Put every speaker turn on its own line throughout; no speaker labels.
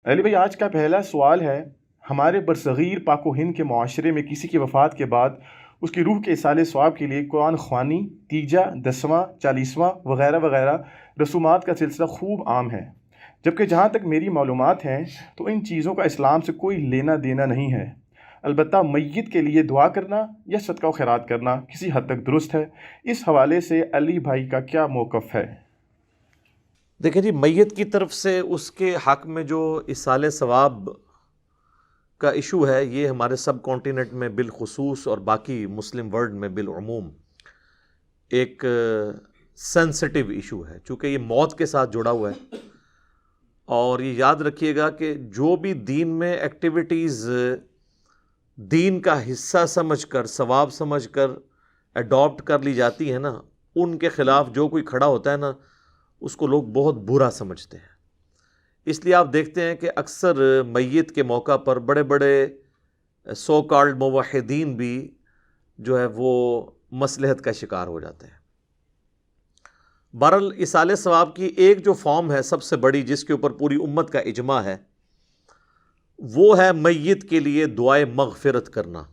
علی بھائی، آج کا پہلا سوال ہے: ہمارے برصغیر پاک و ہند کے معاشرے میں کسی کی وفات کے بعد اس کی روح کے ایصال ثواب کے لیے قرآن خوانی، تیجا، دسواں، چالیسواں وغیرہ وغیرہ رسومات کا سلسلہ خوب عام ہے، جبکہ جہاں تک میری معلومات ہیں تو ان چیزوں کا اسلام سے کوئی لینا دینا نہیں ہے۔ البتہ میت کے لیے دعا کرنا یا صدقہ و خیرات کرنا کسی حد تک درست ہے۔ اس حوالے سے علی بھائی کا کیا موقف ہے؟
دیکھیں جی، میت کی طرف سے اس کے حق میں جو ایصال ثواب کا ایشو ہے، یہ ہمارے سب کانٹیننٹ میں بالخصوص اور باقی مسلم ورلڈ میں بالعموم ایک سینسٹیو ایشو ہے، چونکہ یہ موت کے ساتھ جڑا ہوا ہے۔ اور یہ یاد رکھیے گا کہ جو بھی دین میں ایکٹیویٹیز دین کا حصہ سمجھ کر، ثواب سمجھ کر اڈاپٹ کر لی جاتی ہیں نا، ان کے خلاف جو کوئی کھڑا ہوتا ہے نا، اس کو لوگ بہت برا سمجھتے ہیں۔ اس لیے آپ دیکھتے ہیں کہ اکثر میت کے موقع پر بڑے بڑے سو کالڈ موحدین بھی جو ہے وہ مصلحت کا شکار ہو جاتے ہیں۔ بہرحال ایصال ثواب کی ایک جو فارم ہے سب سے بڑی، جس کے اوپر پوری امت کا اجماع ہے، وہ ہے میت کے لیے دعائے مغفرت کرنا۔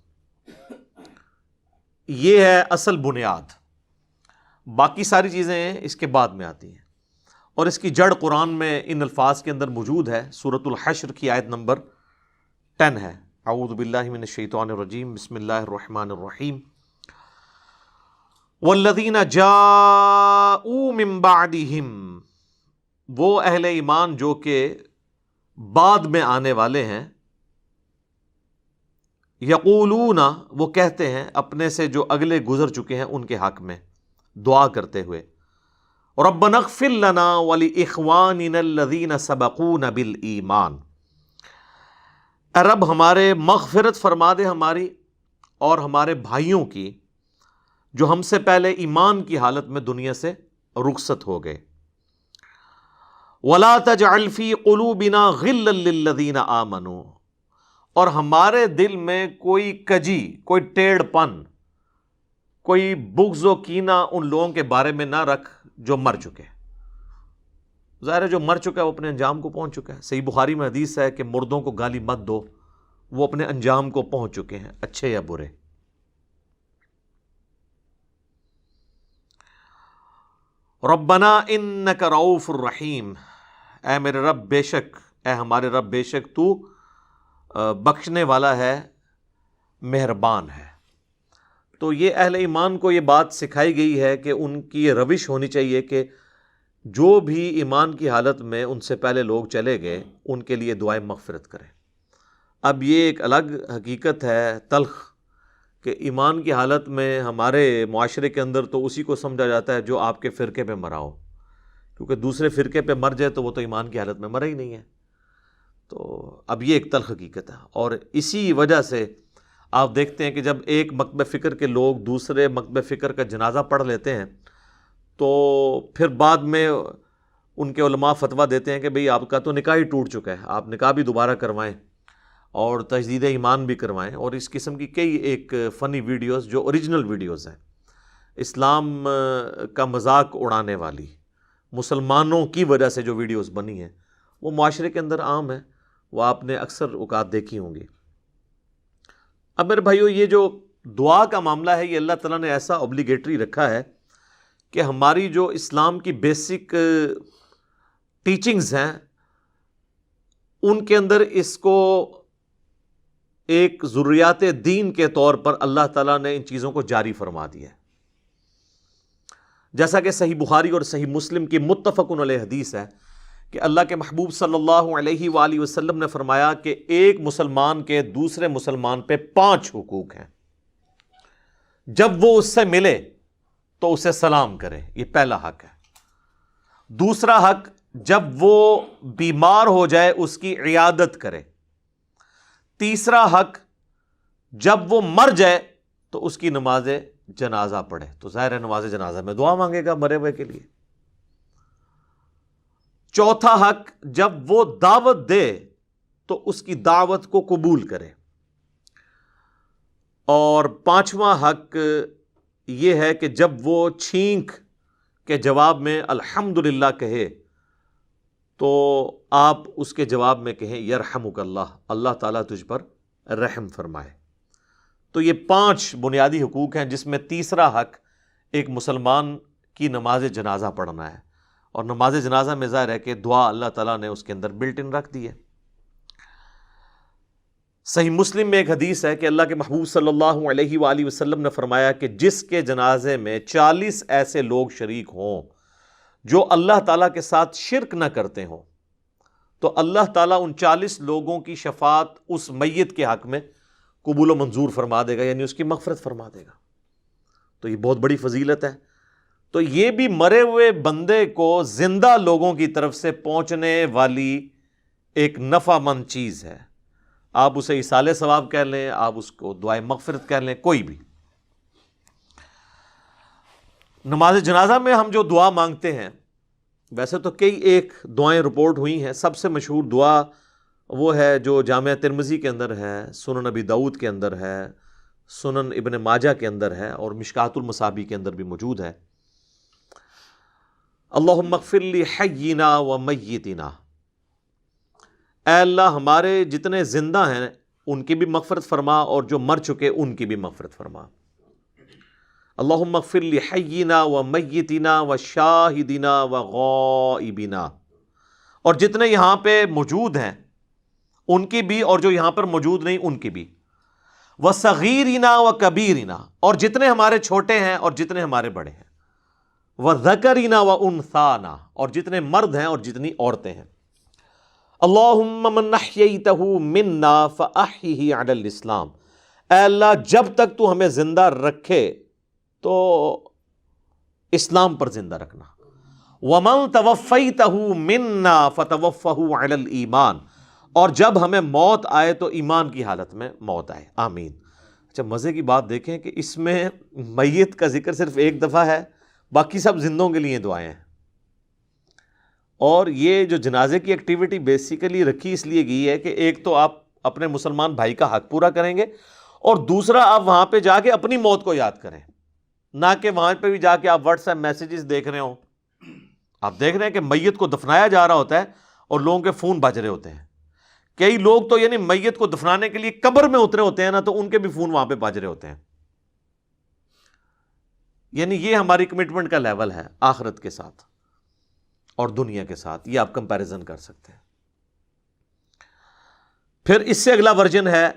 یہ ہے اصل بنیاد، باقی ساری چیزیں اس کے بعد میں آتی ہیں، اور اس کی جڑ قرآن میں ان الفاظ کے اندر موجود ہے۔ سورۃ الحشر کی آیت نمبر 10 ہے: اعوذ باللہ من الشیطان الرجیم، بسم اللہ الرحمن الرحیم، والذین جاءوا من بعدہم، وہ اہل ایمان جو کہ بعد میں آنے والے ہیں، یقولون، وہ کہتے ہیں اپنے سے جو اگلے گزر چکے ہیں ان کے حق میں دعا کرتے ہوئے، ربنا اغفر لنا ولاخواننا الذین سبقونا بالایمان، اے رب ہمارے مغفرت فرما دے ہماری اور ہمارے بھائیوں کی جو ہم سے پہلے ایمان کی حالت میں دنیا سے رخصت ہو گئے، ولا تجعل فی قلوبنا غلا للذین آمنوا، اور ہمارے دل میں کوئی کجی، کوئی ٹیڑھ پن، کوئی بغض و کینہ ان لوگوں کے بارے میں نہ رکھ جو مر چکے۔ ظاہر ہے جو مر چکا ہے وہ اپنے انجام کو پہنچ چکا ہے۔ صحیح بخاری میں حدیث ہے کہ مردوں کو گالی مت دو، وہ اپنے انجام کو پہنچ چکے ہیں، اچھے یا برے۔ ربنا انک رؤوف الرحیم، اے میرے رب بے شک، اے ہمارے رب بے شک تو بخشنے والا ہے، مہربان ہے۔ تو یہ اہل ایمان کو یہ بات سکھائی گئی ہے کہ ان کی یہ روش ہونی چاہیے کہ جو بھی ایمان کی حالت میں ان سے پہلے لوگ چلے گئے ان کے لیے دعائیں مغفرت کریں۔ اب یہ ایک الگ حقیقت ہے تلخ کہ ایمان کی حالت میں ہمارے معاشرے کے اندر تو اسی کو سمجھا جاتا ہے جو آپ کے فرقے پہ مرا ہو، کیونکہ دوسرے فرقے پہ مر جائے تو وہ تو ایمان کی حالت میں مرا ہی نہیں ہے۔ تو اب یہ ایک تلخ حقیقت ہے، اور اسی وجہ سے آپ دیکھتے ہیں کہ جب ایک مکتب فکر کے لوگ دوسرے مکتب فکر کا جنازہ پڑھ لیتے ہیں تو پھر بعد میں ان کے علماء فتویٰ دیتے ہیں کہ بھئی آپ کا تو نکاح ہی ٹوٹ چکا ہے، آپ نکاح بھی دوبارہ کروائیں اور تجدید ایمان بھی کروائیں، اور اس قسم کی کئی ایک فنی ویڈیوز جو اوریجنل ویڈیوز ہیں، اسلام کا مذاق اڑانے والی، مسلمانوں کی وجہ سے جو ویڈیوز بنی ہیں، وہ معاشرے کے اندر عام ہیں، وہ آپ نے اکثر اوقات دیکھی ہوں گی۔ اب میرے بھائیو، یہ جو دعا کا معاملہ ہے یہ اللہ تعالیٰ نے ایسا اوبلیگیٹری رکھا ہے کہ ہماری جو اسلام کی بیسک ٹیچنگز ہیں ان کے اندر اس کو ایک ضروریات دین کے طور پر اللہ تعالیٰ نے ان چیزوں کو جاری فرما دیا ہے۔ جیسا کہ صحیح بخاری اور صحیح مسلم کی متفق علیہ حدیث ہے کہ اللہ کے محبوب صلی اللہ علیہ وآلہ وسلم نے فرمایا کہ ایک مسلمان کے دوسرے مسلمان پہ 5 حقوق ہیں، جب وہ اس سے ملے تو اسے سلام کرے، یہ پہلا حق ہے۔ دوسرا حق، جب وہ بیمار ہو جائے اس کی عیادت کرے۔ تیسرا حق، جب وہ مر جائے تو اس کی نماز جنازہ پڑھے۔ تو ظاہر ہے نماز جنازہ میں دعا مانگے گا مرے ہوئے کے لیے۔ چوتھا حق، جب وہ دعوت دے تو اس کی دعوت کو قبول کرے۔ اور 5واں حق یہ ہے کہ جب وہ چھینک کے جواب میں الحمدللہ کہے تو آپ اس کے جواب میں کہیں یرحمک اللہ، اللہ تعالیٰ تجھ پر رحم فرمائے۔ تو یہ 5 بنیادی حقوق ہیں، جس میں تیسرا حق ایک مسلمان کی نماز جنازہ پڑھنا ہے، اور نماز جنازہ میں ظاہر ہے کہ دعا اللہ تعالیٰ نے اس کے اندر بلٹ ان رکھ دی ہے۔ صحیح مسلم میں ایک حدیث ہے کہ اللہ کے محبوب صلی اللہ علیہ وآلہ وسلم نے فرمایا کہ جس کے جنازے میں 40 ایسے لوگ شریک ہوں جو اللہ تعالیٰ کے ساتھ شرک نہ کرتے ہوں، تو اللہ تعالیٰ ان 40 لوگوں کی شفاعت اس میت کے حق میں قبول و منظور فرما دے گا، یعنی اس کی مغفرت فرما دے گا۔ تو یہ بہت بڑی فضیلت ہے۔ تو یہ بھی مرے ہوئے بندے کو زندہ لوگوں کی طرف سے پہنچنے والی ایک نفع مند چیز ہے۔ آپ اسے ایصال ثواب کہہ لیں، آپ اس کو دعائے مغفرت کہہ لیں، کوئی بھی۔ نماز جنازہ میں ہم جو دعا مانگتے ہیں، ویسے تو کئی ایک دعائیں رپورٹ ہوئی ہیں، سب سے مشہور دعا وہ ہے جو جامعہ ترمذی کے اندر ہے، سنن نبی داؤد کے اندر ہے، سنن ابن ماجہ کے اندر ہے، اور مشکات المصابیح کے اندر بھی موجود ہے۔ اللہم اغفر لی حینا و میتنا، اے اللہ ہمارے جتنے زندہ ہیں ان کی بھی مغفرت فرما، اور جو مر چکے ان کی بھی مغفرت فرما۔ اللہم اغفر لی حینا و میتنا و شاہدنا و غائبنا، اور جتنے یہاں پہ موجود ہیں ان کی بھی، اور جو یہاں پر موجود نہیں ان کی بھی، و صغیرنا و کبیرنا، اور جتنے ہمارے چھوٹے ہیں اور جتنے ہمارے بڑے ہیں، و ذکرنا و انثانا، اور جتنے مرد ہیں اور جتنی عورتیں ہیں۔ اللہم من احییتہ منا فاحیہ علی الاسلام، اے اللہ جب تک تو ہمیں زندہ رکھے تو اسلام پر زندہ رکھنا۔ ومن توفیتہ منا فتوفہ علی الایمان، اور جب ہمیں موت آئے تو ایمان کی حالت میں موت آئے، آمین۔ اچھا مزے کی بات دیکھیں کہ اس میں میت کا ذکر صرف ایک دفعہ ہے، باقی سب زندوں کے لیے دعائیں ہیں۔ اور یہ جو جنازے کی ایکٹیویٹی بیسیکلی رکھی اس لیے گئی ہے کہ ایک تو آپ اپنے مسلمان بھائی کا حق پورا کریں گے، اور دوسرا آپ وہاں پہ جا کے اپنی موت کو یاد کریں، نہ کہ وہاں پہ بھی جا کے آپ واٹس ایپ میسیجز دیکھ رہے ہوں۔ آپ دیکھ رہے ہیں کہ میت کو دفنایا جا رہا ہوتا ہے اور لوگوں کے فون بج رہے ہوتے ہیں۔ کئی لوگ تو یعنی میت کو دفنانے کے لیے قبر میں اترے ہوتے ہیں نا، تو ان کے بھی فون وہاں پہ بج رہے ہوتے ہیں۔ یعنی یہ ہماری کمٹمنٹ کا لیول ہے آخرت کے ساتھ اور دنیا کے ساتھ، یہ آپ کمپیریزن کر سکتے ہیں۔ پھر اس سے اگلا ورژن ہے،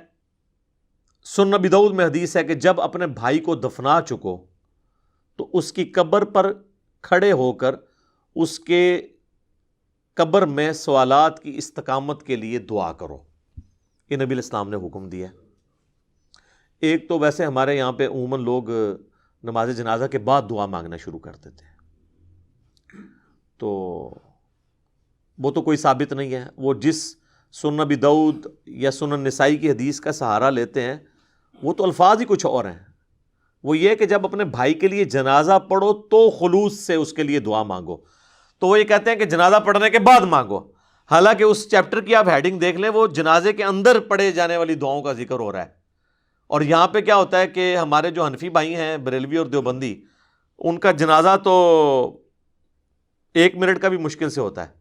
سنن نبی داؤد میں حدیث ہے کہ جب اپنے بھائی کو دفنا چکو تو اس کی قبر پر کھڑے ہو کر اس کے قبر میں سوالات کی استقامت کے لیے دعا کرو۔ یہ نبی الاسلام نے حکم دیا۔ ایک تو ویسے ہمارے یہاں پہ عموماً لوگ نماز جنازہ کے بعد دعا مانگنا شروع کر دیتے ہیں، تو وہ تو کوئی ثابت نہیں ہے۔ وہ جس سنن نبی داؤد یا سنن نسائی کی حدیث کا سہارا لیتے ہیں وہ تو الفاظ ہی کچھ اور ہیں۔ وہ یہ کہ جب اپنے بھائی کے لیے جنازہ پڑھو تو خلوص سے اس کے لیے دعا مانگو، تو وہ یہ کہتے ہیں کہ جنازہ پڑھنے کے بعد مانگو، حالانکہ اس چیپٹر کی آپ ہیڈنگ دیکھ لیں، وہ جنازے کے اندر پڑھے جانے والی دعاؤں کا ذکر ہو رہا ہے۔ اور یہاں پہ کیا ہوتا ہے کہ ہمارے جو حنفی بھائی ہیں بریلوی اور دیوبندی، ان کا جنازہ تو 1 منٹ کا بھی مشکل سے ہوتا ہے،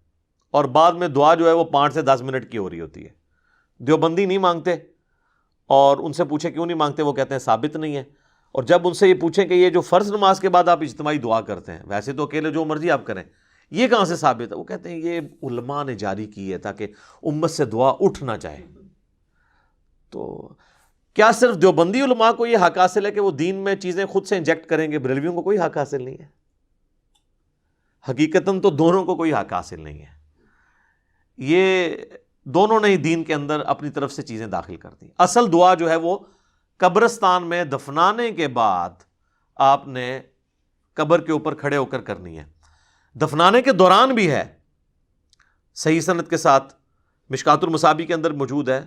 اور بعد میں دعا جو ہے وہ 5 سے 10 منٹ کی ہو رہی ہوتی ہے۔ دیوبندی نہیں مانگتے، اور ان سے پوچھیں کیوں نہیں مانگتے، وہ کہتے ہیں ثابت نہیں ہے۔ اور جب ان سے یہ پوچھیں کہ یہ جو فرض نماز کے بعد آپ اجتماعی دعا کرتے ہیں، ویسے تو اکیلے جو مرضی آپ کریں، یہ کہاں سے ثابت ہے؟ وہ کہتے ہیں یہ علماء نے جاری کی ہے تاکہ امت سے دعا اٹھ نہ جائے۔ تو کیا صرف دیوبندی علماء کو یہ حق حاصل ہے کہ وہ دین میں چیزیں خود سے انجیکٹ کریں گے؟ بریلویوں کو کوئی حق حاصل نہیں ہے۔ حقیقتاً تو دونوں کو کوئی حق حاصل نہیں ہے، یہ دونوں نے ہی دین کے اندر اپنی طرف سے چیزیں داخل کر دی۔ اصل دعا جو ہے وہ قبرستان میں دفنانے کے بعد آپ نے قبر کے اوپر کھڑے ہو کر کرنی ہے، دفنانے کے دوران بھی ہے، صحیح سند کے ساتھ، مشکات المصابیح کے اندر موجود ہے،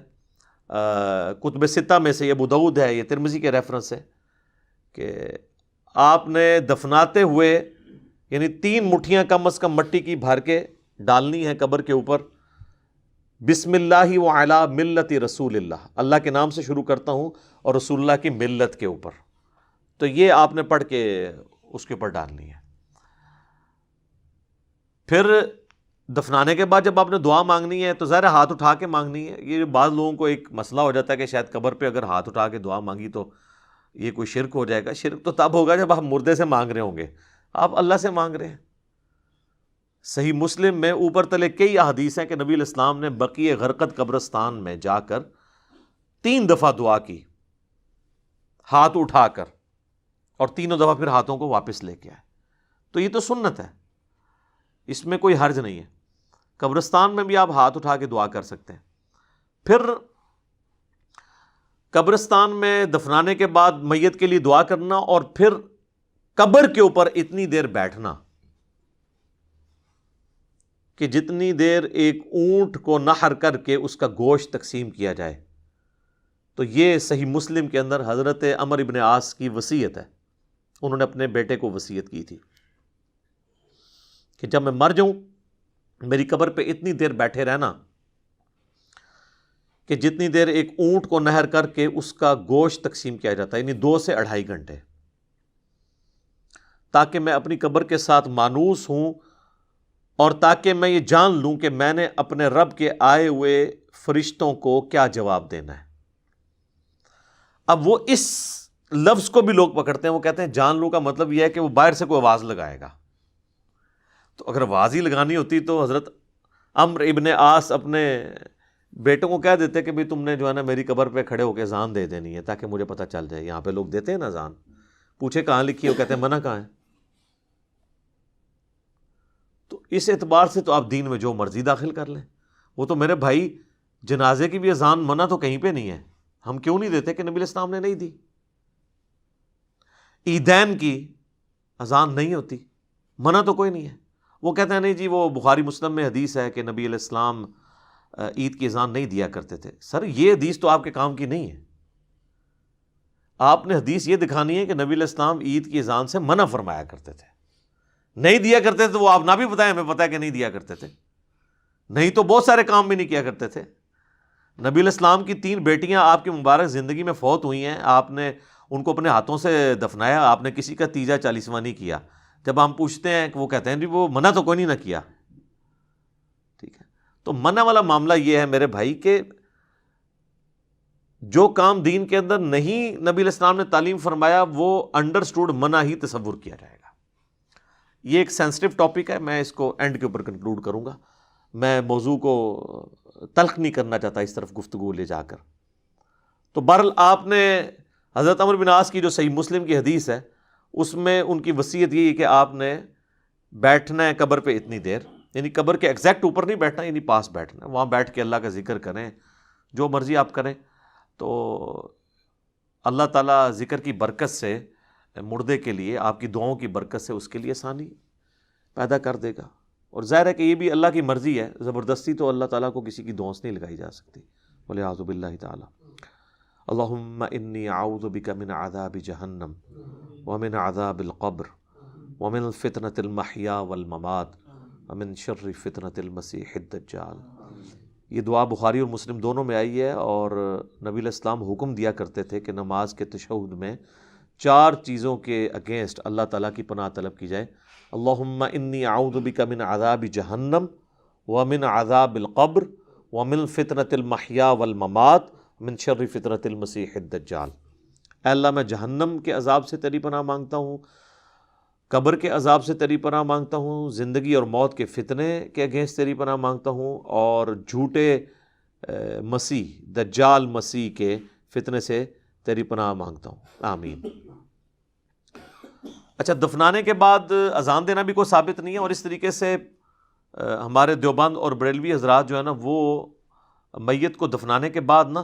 کتب ستہ میں سے یہ ابو داؤد ہے، یہ ترمذی کے ریفرنس ہے، کہ آپ نے دفناتے ہوئے یعنی 3 مٹھیاں کم از کم مٹی کی بھر کے ڈالنی ہے قبر کے اوپر، بسم اللہ وعلی ملت رسول اللہ، اللہ کے نام سے شروع کرتا ہوں اور رسول اللہ کی ملت کے اوپر، تو یہ آپ نے پڑھ کے اس کے اوپر ڈالنی ہے۔ پھر دفنانے کے بعد جب آپ نے دعا مانگنی ہے تو ظاہر ہے ہاتھ اٹھا کے مانگنی ہے. یہ بعض لوگوں کو ایک مسئلہ ہو جاتا ہے کہ شاید قبر پہ اگر ہاتھ اٹھا کے دعا مانگی تو یہ کوئی شرک ہو جائے گا. شرک تو تب ہوگا جب آپ مردے سے مانگ رہے ہوں گے, آپ اللہ سے مانگ رہے ہیں. صحیح مسلم میں اوپر تلے کئی احادیث ہیں کہ نبی علیہ السلام نے بقیع غرقد قبرستان میں جا کر 3 دفعہ دعا کی ہاتھ اٹھا کر, اور تینوں دفعہ پھر ہاتھوں کو واپس لے کے آئے. تو یہ تو سنت ہے, اس میں کوئی حرج نہیں ہے. قبرستان میں بھی آپ ہاتھ اٹھا کے دعا کر سکتے ہیں. پھر قبرستان میں دفنانے کے بعد میت کے لیے دعا کرنا, اور پھر قبر کے اوپر اتنی دیر بیٹھنا کہ جتنی دیر ایک اونٹ کو نحر کر کے اس کا گوشت تقسیم کیا جائے. تو یہ صحیح مسلم کے اندر حضرت عمر ابن عاص کی وصیت ہے. انہوں نے اپنے بیٹے کو وصیت کی تھی کہ جب میں مر جاؤں میری قبر پہ اتنی دیر بیٹھے رہنا کہ جتنی دیر ایک اونٹ کو نہر کر کے اس کا گوشت تقسیم کیا جاتا ہے, یعنی 2 سے 2.5 گھنٹے, تاکہ میں اپنی قبر کے ساتھ مانوس ہوں, اور تاکہ میں یہ جان لوں کہ میں نے اپنے رب کے آئے ہوئے فرشتوں کو کیا جواب دینا ہے. اب وہ اس لفظ کو بھی لوگ پکڑتے ہیں, وہ کہتے ہیں جان لوں کا مطلب یہ ہے کہ وہ باہر سے کوئی آواز لگائے گا. تو اگر آواز ہی لگانی ہوتی تو حضرت عمرو ابن عاص اپنے بیٹوں کو کہہ دیتے کہ بھئی تم نے جو ہے نا میری قبر پہ کھڑے ہو کے اذان دے دینی ہے تاکہ مجھے پتہ چل جائے. یہاں پہ لوگ دیتے ہیں نا اذان, پوچھے کہاں لکھی ہے, وہ کہتے ہیں منع کہاں ہے. تو اس اعتبار سے تو آپ دین میں جو مرضی داخل کر لیں. وہ تو میرے بھائی جنازے کی بھی اذان منع تو کہیں پہ نہیں ہے. ہم کیوں نہیں دیتے کہ نبی علیہ السلام نے نہیں دی. عیدین کی اذان نہیں ہوتی, منع تو کوئی نہیں ہے. وہ کہتے ہیں نہیں جی وہ بخاری مسلم میں حدیث ہے کہ نبی علیہ السلام عید کی اذان نہیں دیا کرتے تھے. سر یہ حدیث تو آپ کے کام کی نہیں ہے. آپ نے حدیث یہ دکھانی ہے کہ نبی علیہ السلام عید کی اذان سے منع فرمایا کرتے تھے. نہیں دیا کرتے تھے وہ آپ نہ بھی بتائیں, ہمیں پتہ ہے کہ نہیں دیا کرتے تھے. نہیں تو بہت سارے کام بھی نہیں کیا کرتے تھے. نبی علیہ السلام کی 3 بیٹیاں آپ کی مبارک زندگی میں فوت ہوئی ہیں, آپ نے ان کو اپنے ہاتھوں سے دفنایا, آپ نے کسی کا تیجا 40واں نہیں کیا. جب ہم پوچھتے ہیں کہ وہ کہتے ہیں جی وہ منع تو کوئی نہیں نہ کیا. ٹھیک ہے, تو منع والا معاملہ یہ ہے میرے بھائی کہ جو کام دین کے اندر نہیں نبی علیہ السلام نے تعلیم فرمایا وہ انڈرسٹوڈ منع ہی تصور کیا جائے گا. یہ ایک سینسٹیو ٹاپک ہے, میں اس کو اینڈ کے اوپر کنکلوڈ کروں گا. میں موضوع کو تلخ نہیں کرنا چاہتا اس طرف گفتگو لے جا کر. تو بہرحال آپ نے حضرت عمرو بن عاص کی جو صحیح مسلم کی حدیث ہے اس میں ان کی وصیت یہ ہے کہ آپ نے بیٹھنا ہے قبر پہ اتنی دیر, یعنی قبر کے ایگزیکٹ اوپر نہیں بیٹھنا, یعنی پاس بیٹھنا ہے, وہاں بیٹھ کے اللہ کا ذکر کریں, جو مرضی آپ کریں. تو اللہ تعالیٰ ذکر کی برکت سے مردے کے لیے, آپ کی دعاؤں کی برکت سے اس کے لیے آسانی پیدا کر دے گا. اور ظاہر ہے کہ یہ بھی اللہ کی مرضی ہے, زبردستی تو اللہ تعالیٰ کو کسی کی دونس نہیں لگائی جا سکتی. وَلِعَاذُ بِاللَّهِ تعالیٰ. اللہم انی اعوذ بک من عذاب جہنم ومن عذاب القبر ومن فتنة المحیا والممات ومن شر فتنة المسیح الدجال. یہ دعا بخاری اور مسلم دونوں میں آئی ہے, اور نبی علیہ السلام حکم دیا کرتے تھے کہ نماز کے تشہد میں 4 چیزوں کے اگینسٹ اللہ تعالیٰ کی پناہ طلب کی جائے. اللہم انی اعوذ بک من عذاب جہنم ومن عذاب القبر ومن فتنة المحیا والممات من شر فتنة المسیح الدجال. اے اللہ میں جہنم کے عذاب سے تیری پناہ مانگتا ہوں, قبر کے عذاب سے تیری پناہ مانگتا ہوں, زندگی اور موت کے فتنے کے اگینسٹ تیری پناہ مانگتا ہوں, اور جھوٹے مسیح دجال مسیح کے فتنے سے تیری پناہ مانگتا ہوں. آمین. اچھا, دفنانے کے بعد اذان دینا بھی کوئی ثابت نہیں ہے, اور اس طریقے سے ہمارے دیوبند اور بریلوی حضرات جو ہے نا وہ میت کو دفنانے کے بعد نا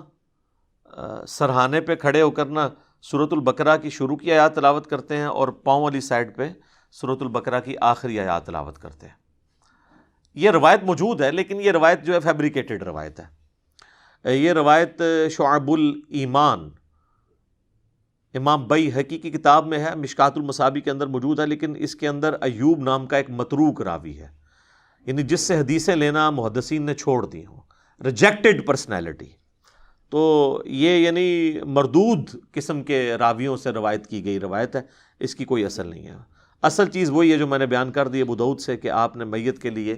سرہانے پہ کھڑے ہو کر نا سورۃ البقرہ کی شروع کی آیات تلاوت کرتے ہیں, اور پاؤں والی سائڈ پہ سورۃ البقرہ کی آخری آیات تلاوت کرتے ہیں. یہ روایت موجود ہے, لیکن یہ روایت جو ہے فیبریکیٹڈ روایت ہے. یہ روایت شعب الایمان امام بیہقی کی کتاب میں ہے, مشکات المصابیح کے اندر موجود ہے, لیکن اس کے اندر ایوب نام کا ایک متروک راوی ہے, یعنی جس سے حدیثیں لینا محدثین نے چھوڑ دی ہوں, ریجیکٹڈ پرسنالٹی. تو یہ یعنی مردود قسم کے راویوں سے روایت کی گئی روایت ہے, اس کی کوئی اصل نہیں ہے. اصل چیز وہی ہے جو میں نے بیان کر دی ابو داؤد سے کہ آپ نے میت کے لیے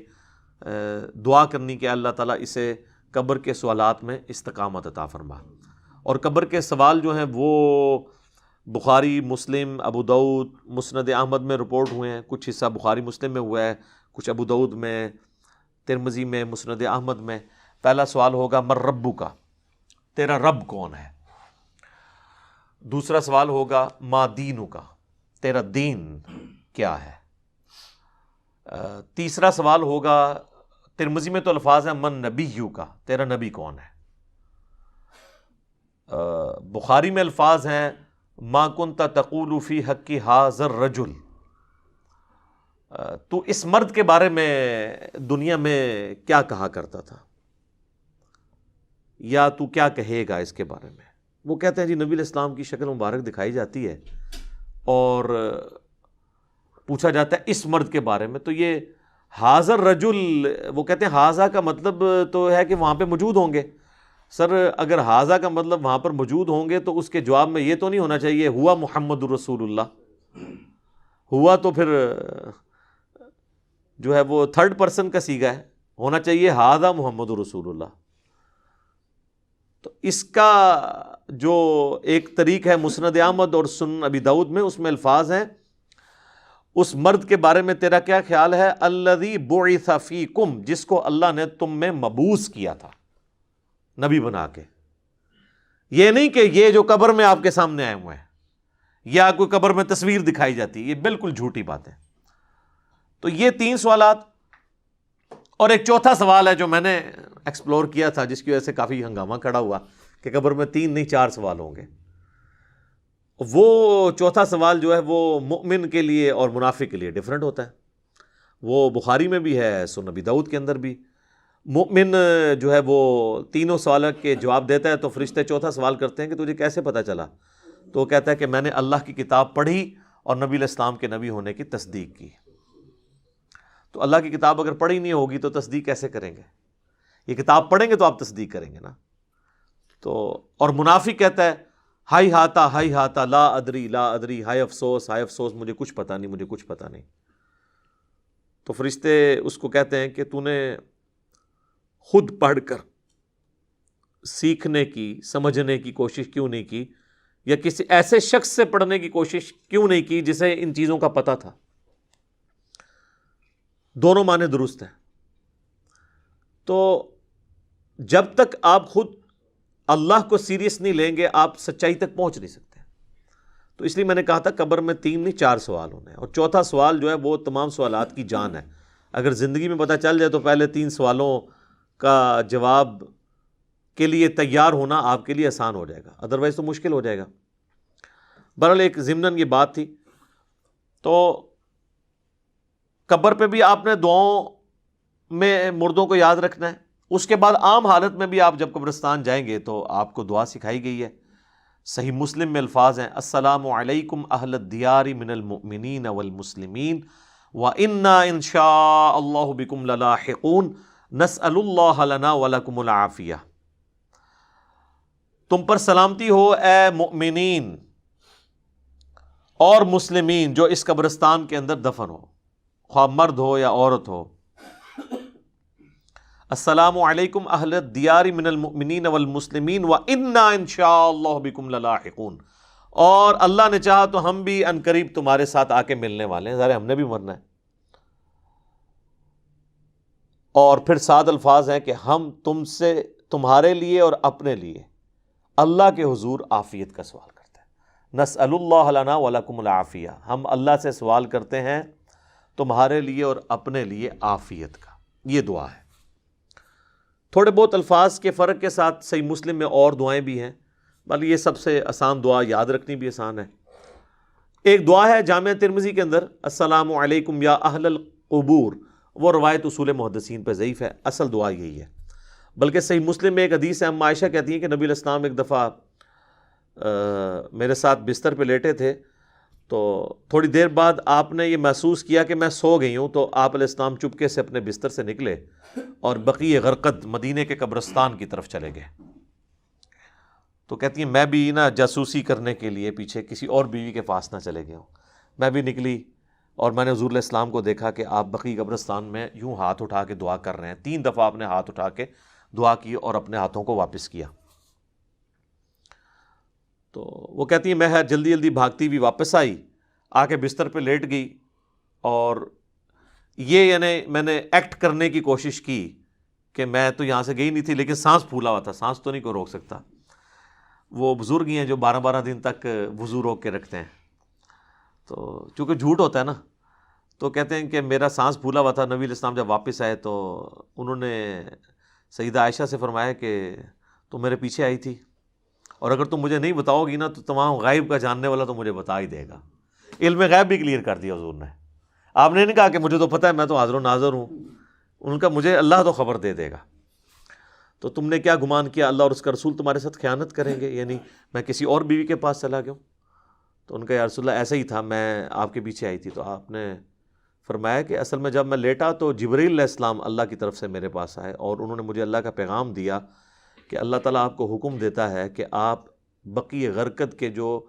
دعا کرنی کہ اللہ تعالیٰ اسے قبر کے سوالات میں استقامت عطا فرما. اور قبر کے سوال جو ہیں وہ بخاری، مسلم، ابو داؤد، مسند احمد میں رپورٹ ہوئے ہیں. کچھ حصہ بخاری مسلم میں ہوا ہے، کچھ ابو داؤد میں، ترمذی میں، مسند احمد میں. پہلا سوال ہوگا من ربک کا، تیرا رب کون ہے. دوسرا سوال ہوگا ما دینک کا، تیرا دین کیا ہے. تیسرا سوال ہوگا، ترمذی میں تو الفاظ ہیں من نبیک کا، تیرا نبی کون ہے. بخاری میں الفاظ ہیں ما کنت تقول فی حق ھذا الرجل، تو اس مرد کے بارے میں دنیا میں کیا کہا کرتا تھا، یا تو کیا کہے گا اس کے بارے میں. وہ کہتے ہیں جی نبی علیہ السلام کی شکل مبارک دکھائی جاتی ہے اور پوچھا جاتا ہے اس مرد کے بارے میں. تو یہ حاضر رجل، وہ کہتے ہیں حاضہ کا مطلب تو ہے کہ وہاں پہ موجود ہوں گے. سر اگر حاضہ کا مطلب وہاں پر موجود ہوں گے تو اس کے جواب میں یہ تو نہیں ہونا چاہیے ہوا محمد الرسول اللہ. ہوا تو پھر جو ہے وہ تھرڈ پرسن کا صیغہ ہے، ہونا چاہیے حاضہ محمد الرسول اللہ. تو اس کا جو ایک طریق ہے مسند احمد اور سنن ابی داؤد میں، اس میں الفاظ ہیں اس مرد کے بارے میں تیرا کیا خیال ہے، الذی بعث فیکم، جس کو اللہ نے تم میں مبعوث کیا تھا نبی بنا کے. یہ نہیں کہ یہ جو قبر میں آپ کے سامنے آئے ہوئے ہیں یا کوئی قبر میں تصویر دکھائی جاتی ہے، یہ بالکل جھوٹی بات ہے. تو یہ 3 سوالات، اور ایک چوتھا سوال ہے جو میں نے ایکسپلور کیا تھا جس کی وجہ سے کافی ہنگامہ کھڑا ہوا کہ قبر میں 3 نہیں 4 سوال ہوں گے. وہ چوتھا سوال جو ہے وہ مؤمن کے لیے اور منافق کے لیے ڈیفرنٹ ہوتا ہے. وہ بخاری میں بھی ہے، سنن ابی داؤد کے اندر بھی. مؤمن جو ہے وہ تینوں سوالوں کے جواب دیتا ہے تو فرشتے چوتھا سوال کرتے ہیں کہ تجھے کیسے پتہ چلا، تو وہ کہتا ہے کہ میں نے اللہ کی کتاب پڑھی اور نبی علیہ السلام کے نبی ہونے کی تصدیق کی. تو اللہ کی کتاب اگر پڑھی نہیں ہوگی تو تصدیق کیسے کریں گے؟ یہ کتاب پڑھیں گے تو آپ تصدیق کریں گے نا. تو اور منافق کہتا ہے ہائی ہاتا لا ادری، ہائے افسوس مجھے کچھ پتہ نہیں، مجھے کچھ پتہ نہیں. تو فرشتے اس کو کہتے ہیں کہ تو نے خود پڑھ کر سیکھنے کی، سمجھنے کی کوشش کیوں نہیں کی، یا کسی ایسے شخص سے پڑھنے کی کوشش کیوں نہیں کی جسے ان چیزوں کا پتہ تھا. دونوں معنی درست ہیں. تو جب تک آپ خود اللہ کو سیریس نہیں لیں گے آپ سچائی تک پہنچ نہیں سکتے. تو اس لیے میں نے کہا تھا قبر میں 3 نہیں 4 سوال ہونے ہیں، اور چوتھا سوال جو ہے وہ تمام سوالات کی جان ہے. اگر زندگی میں پتہ چل جائے تو پہلے 3 سوالوں کا جواب کے لیے تیار ہونا آپ کے لیے آسان ہو جائے گا، ادروائز تو مشکل ہو جائے گا. بہرحال ایک ضمناً یہ بات تھی. تو قبر پہ بھی آپ نے دعاؤں میں مردوں کو یاد رکھنا ہے. اس کے بعد عام حالت میں بھی آپ جب قبرستان جائیں گے تو آپ کو دعا سکھائی گئی ہے. صحیح مسلم میں الفاظ ہیں السلام علیکم اہل الدیار من المؤمنین والمسلمین وَإِنَّا إِن شَاءَ اللَّهُ بِكُمْ لَلَاحِقُونَ نَسْأَلُ اللَّهَ لَنَا وَلَكُمُ الْعَافِيَةَ. تم پر سلامتی ہو اے مؤمنین اور مسلمین جو اس قبرستان کے اندر دفن ہو، خواہ مرد ہو یا عورت ہو. السلام علیکم اہل الدیار من المؤمنین والمسلمین وَإِنَّا إِن شَاءَ اللَّهُ بِكُمْ لَلَاحِقُونَ. اور اللہ نے چاہا تو ہم بھی عنقریب تمہارے ساتھ آ کے ملنے والے ہیں، ظاہر ہم نے بھی مرنا ہے. اور پھر 7 الفاظ ہیں کہ ہم تم سے، تمہارے لیے اور اپنے لیے اللہ کے حضور عافیت کا سوال کرتے ہیں. نسأل اللہ لنا ولکم العافیہ، ہم اللہ سے سوال کرتے ہیں تمہارے لیے اور اپنے لیے عافیت کا. یہ دعا ہے. تھوڑے بہت الفاظ کے فرق کے ساتھ صحیح مسلم میں اور دعائیں بھی ہیں، بلکہ یہ سب سے آسان دعا، یاد رکھنی بھی آسان ہے. ایک دعا ہے جامعہ ترمذی کے اندر السلام علیکم یا اہل القبور، وہ روایت اصول محدثین پہ ضعیف ہے، اصل دعا یہی ہے. بلکہ صحیح مسلم میں ایک حدیث ہے، ہم عائشہ کہتی ہیں کہ نبی علیہ السلام ایک دفعہ میرے ساتھ بستر پہ لیٹے تھے، تو تھوڑی دیر بعد آپ نے یہ محسوس کیا کہ میں سو گئی ہوں، تو آپ علیہ السلام چپکے سے اپنے بستر سے نکلے اور بقیع غرقد مدینے کے قبرستان کی طرف چلے گئے. تو کہتی ہیں میں بھی نا جاسوسی کرنے کے لیے پیچھے کسی اور بیوی کے پاس نہ چلے گیا ہوں، میں بھی نکلی اور میں نے حضور علیہ السلام کو دیکھا کہ آپ بقیع قبرستان میں یوں ہاتھ اٹھا کے دعا کر رہے ہیں. 3 دفعہ آپ نے ہاتھ اٹھا کے دعا کی اور اپنے ہاتھوں کو واپس کیا. تو وہ کہتی ہیں میں جلدی جلدی بھاگتی ہوئی واپس آئی, آ کے بستر پہ لیٹ گئی, اور یہ یعنی میں نے ایکٹ کرنے کی کوشش کی کہ میں تو یہاں سے گئی نہیں تھی, لیکن سانس پھولا ہوا تھا, سانس تو نہیں کوئی روک سکتا. وہ بزرگ ہی ہیں جو 12 دن تک وضو روک کے رکھتے ہیں, تو چونکہ جھوٹ ہوتا ہے نا, تو کہتے ہیں کہ میرا سانس پھولا ہوا تھا. نبی علیہ السلام جب واپس آئے تو انہوں نے سیدہ عائشہ سے فرمایا کہ تم میرے پیچھے آئی تھی, اور اگر تم مجھے نہیں بتاؤ گی نا تو تمام غائب کا جاننے والا تو مجھے بتا ہی دے گا. علم غیب بھی کلیئر کر دیا حضور نے. آپ نے نہیں کہا کہ مجھے تو پتہ ہے, میں تو حاضر و ناظر ہوں. ان کا مجھے اللہ تو خبر دے دے گا. تو تم نے کیا گمان کیا اللہ اور اس کا رسول تمہارے ساتھ خیانت کریں گے, یعنی میں کسی اور بیوی کے پاس چلا گیا ہوں؟ تو ان کا یا رسول اللہ ایسا ہی تھا, میں آپ کے پیچھے آئی تھی. تو آپ نے فرمایا کہ اصل میں جب میں لیٹا تو جبرائیل علیہ السلام اللہ کی طرف سے میرے پاس آئے, اور انہوں نے مجھے اللہ کا پیغام دیا کہ اللہ تعالیٰ آپ کو حکم دیتا ہے کہ آپ بقیع غرقد کے جو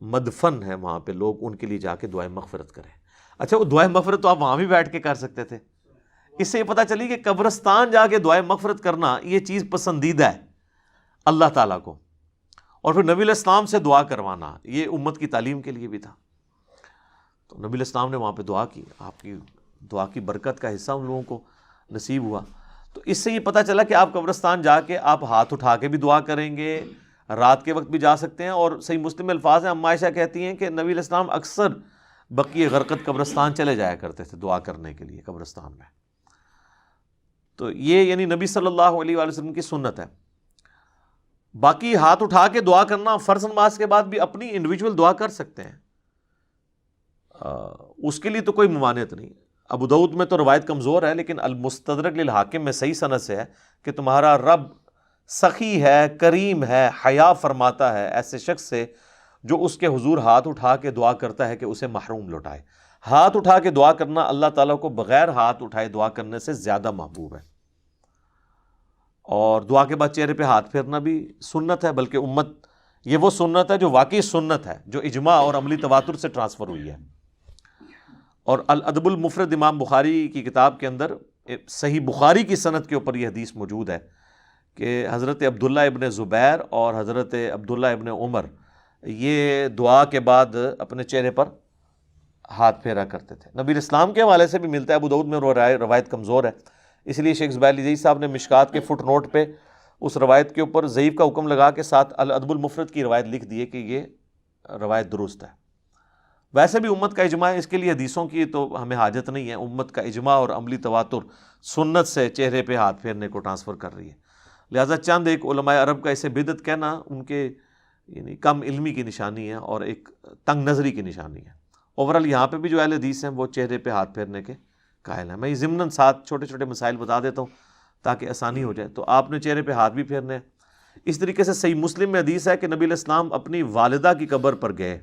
مدفن ہیں وہاں پہ لوگ, ان کے لیے جا کے دعائیں مغفرت کریں. اچھا, وہ دعائیں مغفرت تو آپ وہاں بھی بیٹھ کے کر سکتے تھے. اس سے یہ پتہ چلی کہ قبرستان جا کے دعائیں مغفرت کرنا یہ چیز پسندیدہ ہے اللہ تعالیٰ کو. اور پھر نبی علیہ السلام سے دعا کروانا یہ امت کی تعلیم کے لیے بھی تھا. تو نبی علیہ السلام نے وہاں پہ دعا کی, آپ کی دعا کی برکت کا حصہ ان لوگوں کو نصیب ہوا. تو اس سے یہ پتہ چلا کہ آپ قبرستان جا کے آپ ہاتھ اٹھا کے بھی دعا کریں گے, رات کے وقت بھی جا سکتے ہیں. اور صحیح مسلم میں الفاظ ہیں, ام عائشہ کہتی ہیں کہ نبی علیہ السلام اکثر بقیع غرقد قبرستان چلے جایا کرتے تھے دعا کرنے کے لیے قبرستان میں. تو یہ یعنی نبی صلی اللہ علیہ وآلہ وسلم کی سنت ہے. باقی ہاتھ اٹھا کے دعا کرنا فرض نماز کے بعد بھی اپنی انڈیویجول دعا کر سکتے ہیں, اس کے لیے تو کوئی ممانعت نہیں. ابو داؤد میں تو روایت کمزور ہے, لیکن المستدرک للحاکم میں صحیح سند سے ہے کہ تمہارا رب سخی ہے, کریم ہے, حیا فرماتا ہے ایسے شخص سے جو اس کے حضور ہاتھ اٹھا کے دعا کرتا ہے کہ اسے محروم لوٹائے. ہاتھ اٹھا کے دعا کرنا اللہ تعالیٰ کو بغیر ہاتھ اٹھائے دعا کرنے سے زیادہ محبوب ہے. اور دعا کے بعد چہرے پہ ہاتھ پھیرنا بھی سنت ہے, بلکہ امت یہ وہ سنت ہے جو واقعی سنت ہے, جو اجماع اور عملی تواتر سے ٹرانسفر ہوئی ہے. اور الادب المفرد امام بخاری کی کتاب کے اندر صحیح بخاری کی سند کے اوپر یہ حدیث موجود ہے کہ حضرت عبداللہ ابن زبیر اور حضرت عبداللہ ابن عمر یہ دعا کے بعد اپنے چہرے پر ہاتھ پھیرا کرتے تھے. نبی اسلام کے حوالے سے بھی ملتا ہے, ابو داؤد میں روایت کمزور ہے, اس لیے شیخ زبیر علی صاحب نے مشکات کے فٹ نوٹ پہ اس روایت کے اوپر ضعیف کا حکم لگا کے ساتھ الادب المفرد کی روایت لکھ دی ہے کہ یہ روایت درست ہے. ویسے بھی امت کا اجماع ہے, اس کے لیے حدیثوں کی تو ہمیں حاجت نہیں ہے. امت کا اجماع اور عملی تواتر سنت سے چہرے پہ ہاتھ پھیرنے کو ٹرانسفر کر رہی ہے. لہٰذا چند ایک علماء عرب کا اسے بدعت کہنا ان کے یعنی کم علمی کی نشانی ہے اور ایک تنگ نظری کی نشانی ہے. اوورال یہاں پہ بھی جو اہل حدیث ہیں وہ چہرے پہ ہاتھ پھیرنے کے قائل ہیں. میں یہ ضمناً ساتھ چھوٹے چھوٹے مسائل بتا دیتا ہوں تاکہ آسانی ہو جائے. تو آپ نے چہرے پہ ہاتھ بھی پھیرنے ہیں. اس طریقے سے صحیح مسلم میں حدیث ہے کہ نبی علیہ السلام اپنی والدہ کی قبر پر گئے,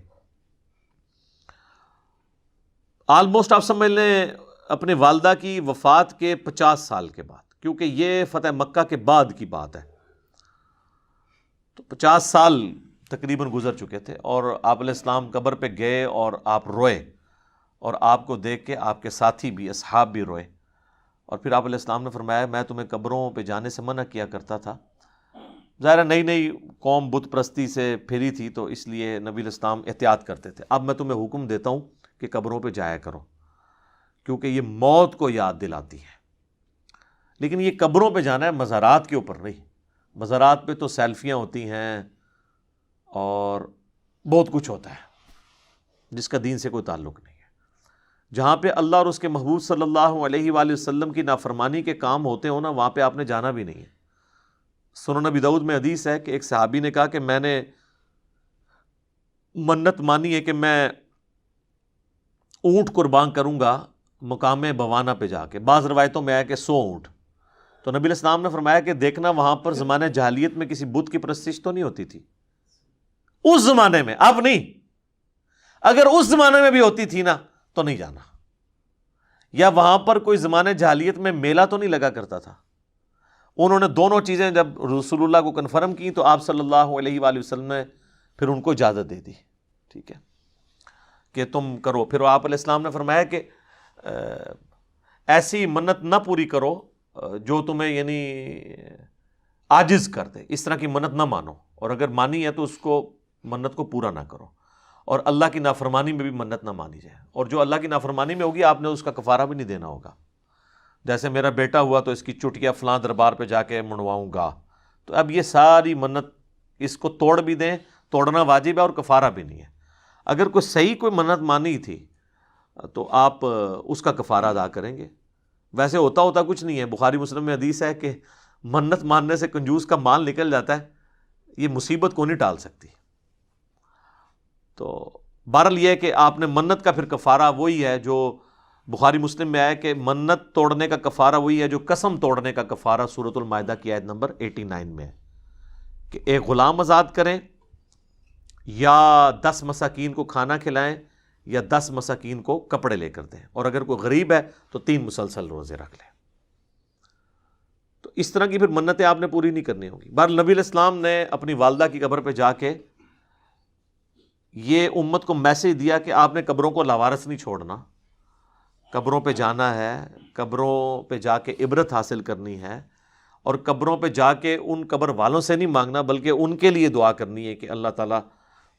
آلموسٹ آپ سمجھ لیں اپنے والدہ کی وفات کے 50 سال کے بعد, کیونکہ یہ فتح مکہ کے بعد کی بات ہے. تو 50 سال تقریباً گزر چکے تھے, اور آپ علیہ السلام قبر پہ گئے اور آپ روئے, اور آپ کو دیکھ کے آپ کے ساتھی بھی اصحاب بھی روئے. اور پھر آپ علیہ السلام نے فرمایا میں تمہیں قبروں پہ جانے سے منع کیا کرتا تھا. ظاہر نئی نئی قوم بت پرستی سے پھری تھی تو اس لیے نبی علیہ السلام احتیاط کرتے تھے. اب میں تمہیں حکم دیتا ہوں کہ قبروں پہ جایا کرو, کیونکہ یہ موت کو یاد دلاتی ہے. لیکن یہ قبروں پہ جانا ہے, مزارات کے اوپر نہیں. مزارات پہ تو سیلفیاں ہوتی ہیں اور بہت کچھ ہوتا ہے جس کا دین سے کوئی تعلق نہیں ہے. جہاں پہ اللہ اور اس کے محبوب صلی اللہ علیہ وآلہ وسلم کی نافرمانی کے کام ہوتے ہوں نا, وہاں پہ آپ نے جانا بھی نہیں ہے. سنن ابی داؤد میں حدیث ہے کہ ایک صحابی نے کہا کہ میں نے منت مانی ہے کہ میں اونٹ قربان کروں گا مقام بوانا پہ جا کے. بعض روایتوں میں آیا کہ 100 اونٹ. تو نبی علیہ السلام نے فرمایا کہ دیکھنا وہاں پر زمانہ جاہلیت میں کسی بت کی پرستش تو نہیں ہوتی تھی, اس زمانے میں, اب نہیں. اگر اس زمانے میں بھی ہوتی تھی نا تو نہیں جانا. یا وہاں پر کوئی زمانے جاہلیت میں میلہ تو نہیں لگا کرتا تھا. انہوں نے دونوں چیزیں جب رسول اللہ کو کنفرم کی تو آپ صلی اللہ علیہ وآلہ وسلم نے پھر ان کو اجازت دے دی, ٹھیک ہے, کہ تم کرو. پھر آپ علیہ السلام نے فرمایا کہ ایسی منت نہ پوری کرو جو تمہیں یعنی عاجز کر دے. اس طرح کی منت نہ مانو، اور اگر مانی ہے تو اس کو منت کو پورا نہ کرو. اور اللہ کی نافرمانی میں بھی منت نہ مانی جائے، اور جو اللہ کی نافرمانی میں ہوگی آپ نے اس کا کفارہ بھی نہیں دینا ہوگا. جیسے میرا بیٹا ہوا تو اس کی چٹیا فلاں دربار پہ جا کے منواؤں گا، تو اب یہ ساری منت اس کو توڑ بھی دیں، توڑنا واجب ہے اور کفارہ بھی نہیں ہے. اگر کوئی صحیح کوئی منت مانی تھی تو آپ اس کا کفارہ ادا کریں گے. ویسے ہوتا کچھ نہیں ہے. بخاری مسلم میں حدیث ہے کہ منت ماننے سے کنجوس کا مال نکل جاتا ہے، یہ مصیبت کو نہیں ٹال سکتی. تو بہرحال یہ ہے کہ آپ نے منت کا پھر کفارہ وہی ہے جو بخاری مسلم میں آیا کہ منت توڑنے کا کفارہ وہی ہے جو قسم توڑنے کا کفارہ سورۃ المائدہ کی آیت نمبر 89 میں ہے، کہ ایک غلام آزاد کریں یا 10 مساکین کو کھانا کھلائیں یا 10 مساکین کو کپڑے لے کر دیں، اور اگر کوئی غریب ہے تو 3 مسلسل روزے رکھ لیں. تو اس طرح کی پھر منتیں آپ نے پوری نہیں کرنی ہوگی. بہرحال نبی علیہ السلام نے اپنی والدہ کی قبر پہ جا کے یہ امت کو میسج دیا کہ آپ نے قبروں کو لاوارث نہیں چھوڑنا، قبروں پہ جانا ہے، قبروں پہ جا کے عبرت حاصل کرنی ہے، اور قبروں پہ جا کے ان قبر والوں سے نہیں مانگنا بلکہ ان کے لیے دعا کرنی ہے کہ اللہ تعالیٰ